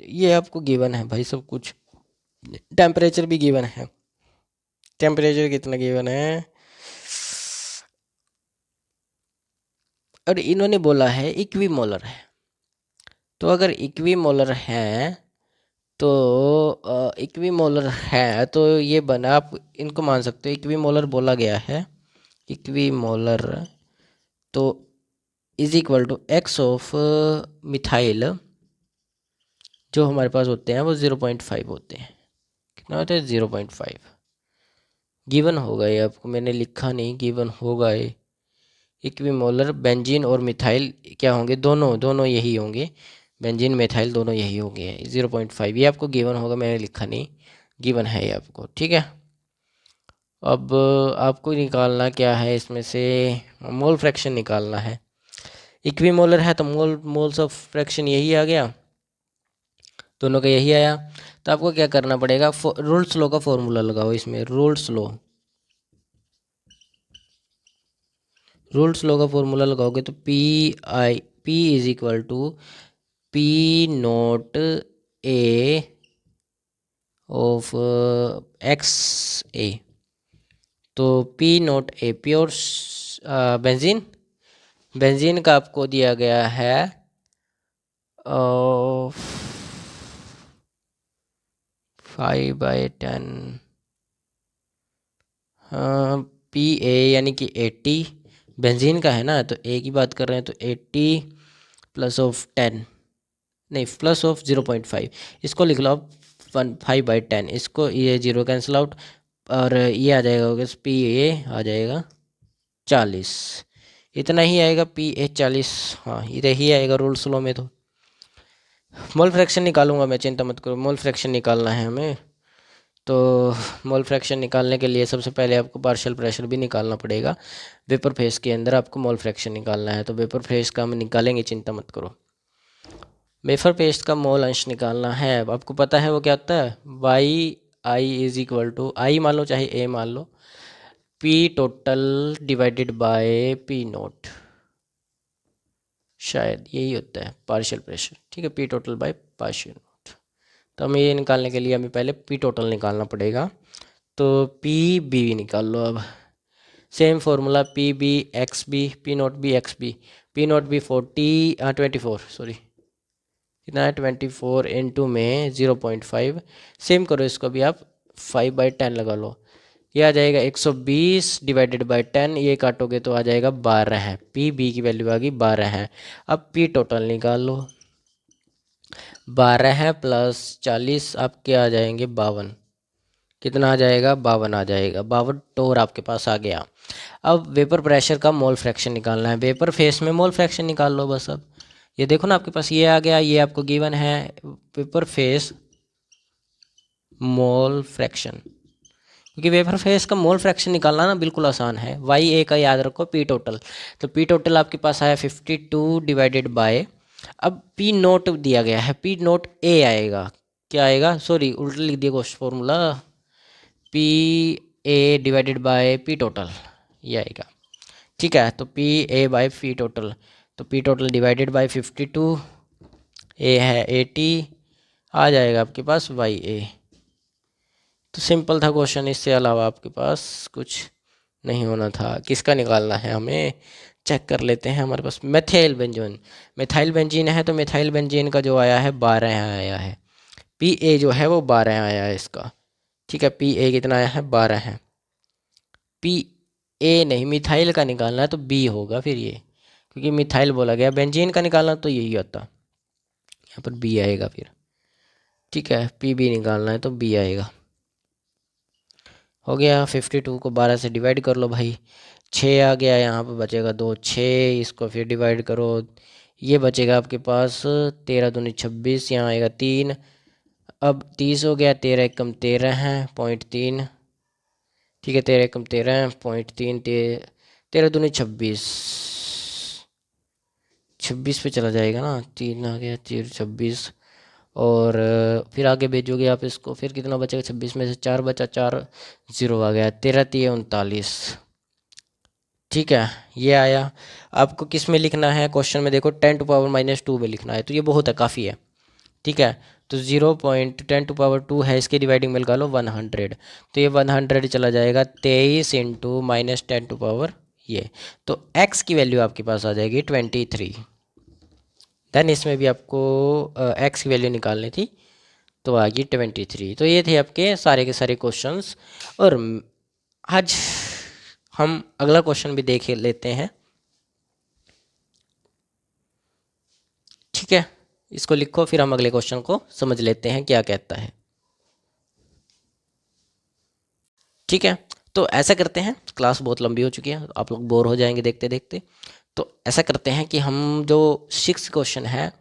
ये आपको गिवन है भाई सब कुछ। टेम्परेचर भी गिवन है, टेम्परेचर कितना गिवन है, और इन्होंने बोला है इक्विमोलर है। तो अगर इक्विमोलर है तो इक्विमोलर है तो ये बना, आप इनको मान सकते हो इक्विमोलर बोला गया है। इक्विमोलर तो is equal to X of methyl, जो हमारे पास होते हैं वो 0.5 होते हैं। कितना होता है, 0.5। गिवन होगा ये, आपको मैंने लिखा नहीं, गिवन होगा ये। इक्विमोलर बेंजीन और मिथाइल क्या होंगे, दोनों दोनों यही होंगे, बेंजीन मिथाइल दोनों यही होंगे। 0.5 ये आपको गिवन होगा, मैंने लिखा नहीं, गिवन है ये आपको। ठीक है, अब आपको निकालना क्या है, इसमें से मोल फ्रैक्शन निकालना है। इक्विमोलर है तो मोल्स ऑफ फ्रैक्शन यही आ गया, दोनों का यही आया। तो आपको क्या करना पड़ेगा, रूल्स लॉ का फॉर्मूला लगाओ इसमें। रूल्स लॉ का फॉर्मूला लगाओगे तो P is equal to P naught A of X A. तो P naught A pure benzene, benzene का आपको दिया गया है 5/10, पी ए यानी कि 80 बेंजीन का है ना, तो ए की बात कर रहे हैं तो 80 प्लस ऑफ 10, नहीं प्लस ऑफ 0.5, इसको लिख लो आप 5/10, इसको ये 0 कैंसिल आउट, और ये आ जाएगा पी ए आ जाएगा 40, इतना ही आएगा पी ए 40। हाँ इधर ही आएगा रूल्स लॉ में। तो मोल फ्रैक्शन निकालूंगा मैं, चिंता मत करो, मोल फ्रैक्शन निकालना है हमें। तो मोल फ्रैक्शन निकालने के लिए सबसे पहले आपको पार्शियल प्रेशर भी निकालना पड़ेगा। वेपर फेस के अंदर आपको मोल फ्रैक्शन निकालना है, तो वेपर फेस का हम निकालेंगे, चिंता मत करो। वेपर फेस का मोल अंश निकालना है, आपको पता है वो क्या होता है, Y I is equal to, I मान लो चाहे ए मान लो, P total divided by P naught, शायद यही होता है पार्शियल प्रेशर। ठीक है, P total by partial naught. तो हमें ये निकालने के लिए हमें पहले पी टोटल निकालना पड़ेगा। तो पी बी निकाल लो अब, same formula, P B X B, P naught B X B, P naught B 24 sorry कितना है 24 इंटू में 0.5, सेम करो इसको भी आप 5/10 लगा लो, ये आ जाएगा 120 डिवाइडेड बाय 10, ये काटोगे तो आ जाएगा 12 है, पी बी की वैल्यू आ गई 12 है। अब पी टोटल निकाल लो, 12 है प्लस 40 आपके आ जाएंगे 52, कितना आ जाएगा 52 आ जाएगा, 52 टोर आपके पास आ गया। अब वेपर प्रेशर का मोल फ्रैक्शन निकालना है, वेपर फेस में मोल फ्रैक्शन निकाल लो बस। अब ये देखो ना आपके पास ये आ गया, ये आपको गिवन है वेपर फेस मोल फ्रैक्शन, क्योंकि वेपर फेस का मोल फ्रैक्शन निकालना ना बिल्कुल आसान है। वाई ए का याद रखो, पी टोटल, तो पी टोटल आपके पास आया 52 डिवाइडेड बाय, अब पी नोट दिया गया है, पी नोट ए आएगा, क्या आएगा, सॉरी उल्टा लिख दिया question formula, P A divided by P total ये आएगा। ठीक है, तो P A by P total, तो पी टोटल डिवाइडेड बाय 52, ए है 80, आ जाएगा आपके पास वाई ए। तो सिंपल था क्वेश्चन, इससे अलावा आपके पास कुछ नहीं होना था। किसका निकालना है हमें, चेक कर लेते हैं। हमारे पास मेथाइल बेंजीन, मेथाइल बेंजीन है, तो मेथाइल बेंजीन का जो आया है 12 आया है, पी ए जो है वो 12 आया है इसका। ठीक है, पी ए कितना आया है 12 है, पी ए नहीं, मिथाइल का निकालना है तो बी होगा फिर ये, क्योंकि मिथाइल बोला गया। बेंजीन का निकालना तो यही होता, यहाँ पर बी आएगा फिर। ठीक है, पी बी निकालना है तो बी आएगा। हो गया। 52 को 12 से डिवाइड कर लो भाई, 6 आ गया, यहाँ पर बचेगा 2, 6, इसको फिर डिवाइड करो, ये बचेगा आपके पास 13 दूनी 26, यहाँ आएगा 3। अब 30 हो गया, 13 एकम 13 है, 0.3। ठीक है, 13 एकम 13 है, 0.3, 13 दूनी 26, 26 पे चला जाएगा ना, 3 आ गया, 3 26। और फिर आगे भेजोगे आप इसको, फिर कितना बचेगा, 26 में से 4 बचा, 4 0 आ गया, 13 3 39। ठीक है, ये आया। आपको किस में लिखना है क्वेश्चन में, देखो 10⁻⁻2 में लिखना है, तो ये बहुत है, काफ़ी है। ठीक है, तो 0.10⁻2 है, इसके डिवाइडिंग में लगा लो 100, तो ये 100 चला जाएगा 23 इंटू -10⁻, ये तो x की वैल्यू आपके पास आ जाएगी 23। देन इसमें भी आपको x की वैल्यू निकालनी थी, तो आ गई 23। तो ये थे आपके सारे के सारे क्वेश्चंस। और आज हम अगला क्वेश्चन भी देख लेते हैं। ठीक है, इसको लिखो, फिर हम अगले क्वेश्चन को समझ लेते हैं क्या कहता है। ठीक है, तो ऐसा करते हैं, क्लास बहुत लंबी हो चुकी है, आप लोग बोर हो जाएंगे देखते देखते। तो ऐसा करते हैं कि हम जो 6 क्वेश्चन है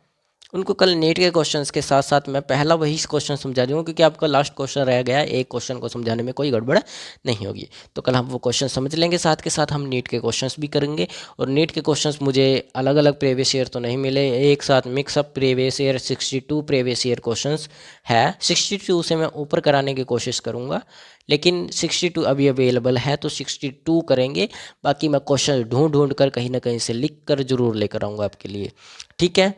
उनको कल नीट के क्वेश्चंस के साथ साथ मैं पहला वही क्वेश्चन समझा दूंगा, क्योंकि आपका लास्ट क्वेश्चन रह गया, एक क्वेश्चन को समझाने में कोई गड़बड़ नहीं होगी। तो कल हम वो क्वेश्चन समझ लेंगे, साथ के साथ हम नीट के क्वेश्चंस भी करेंगे। और नीट के क्वेश्चंस मुझे अलग अलग प्रीवियस ईयर तो नहीं मिले, एक साथ mix up previous year 62 previous year questions है। 62 से मैं ऊपर कराने की कोशिश करूँगा, लेकिन 62 अभी अवेलेबल है तो 62 करेंगे। बाकी मैं क्वेश्चन ढूंढ ढूंढ कर कहीं ना कहीं से लिख कर जरूर लेकर आऊँगा आपके लिए। ठीक है,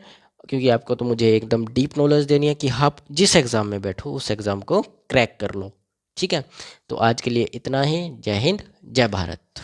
क्योंकि आपको तो मुझे एकदम डीप नॉलेज देनी है कि आप जिस एग्ज़ाम में बैठो उस एग्ज़ाम को क्रैक कर लो। ठीक है, तो आज के लिए इतना ही। जय हिंद, जय भारत।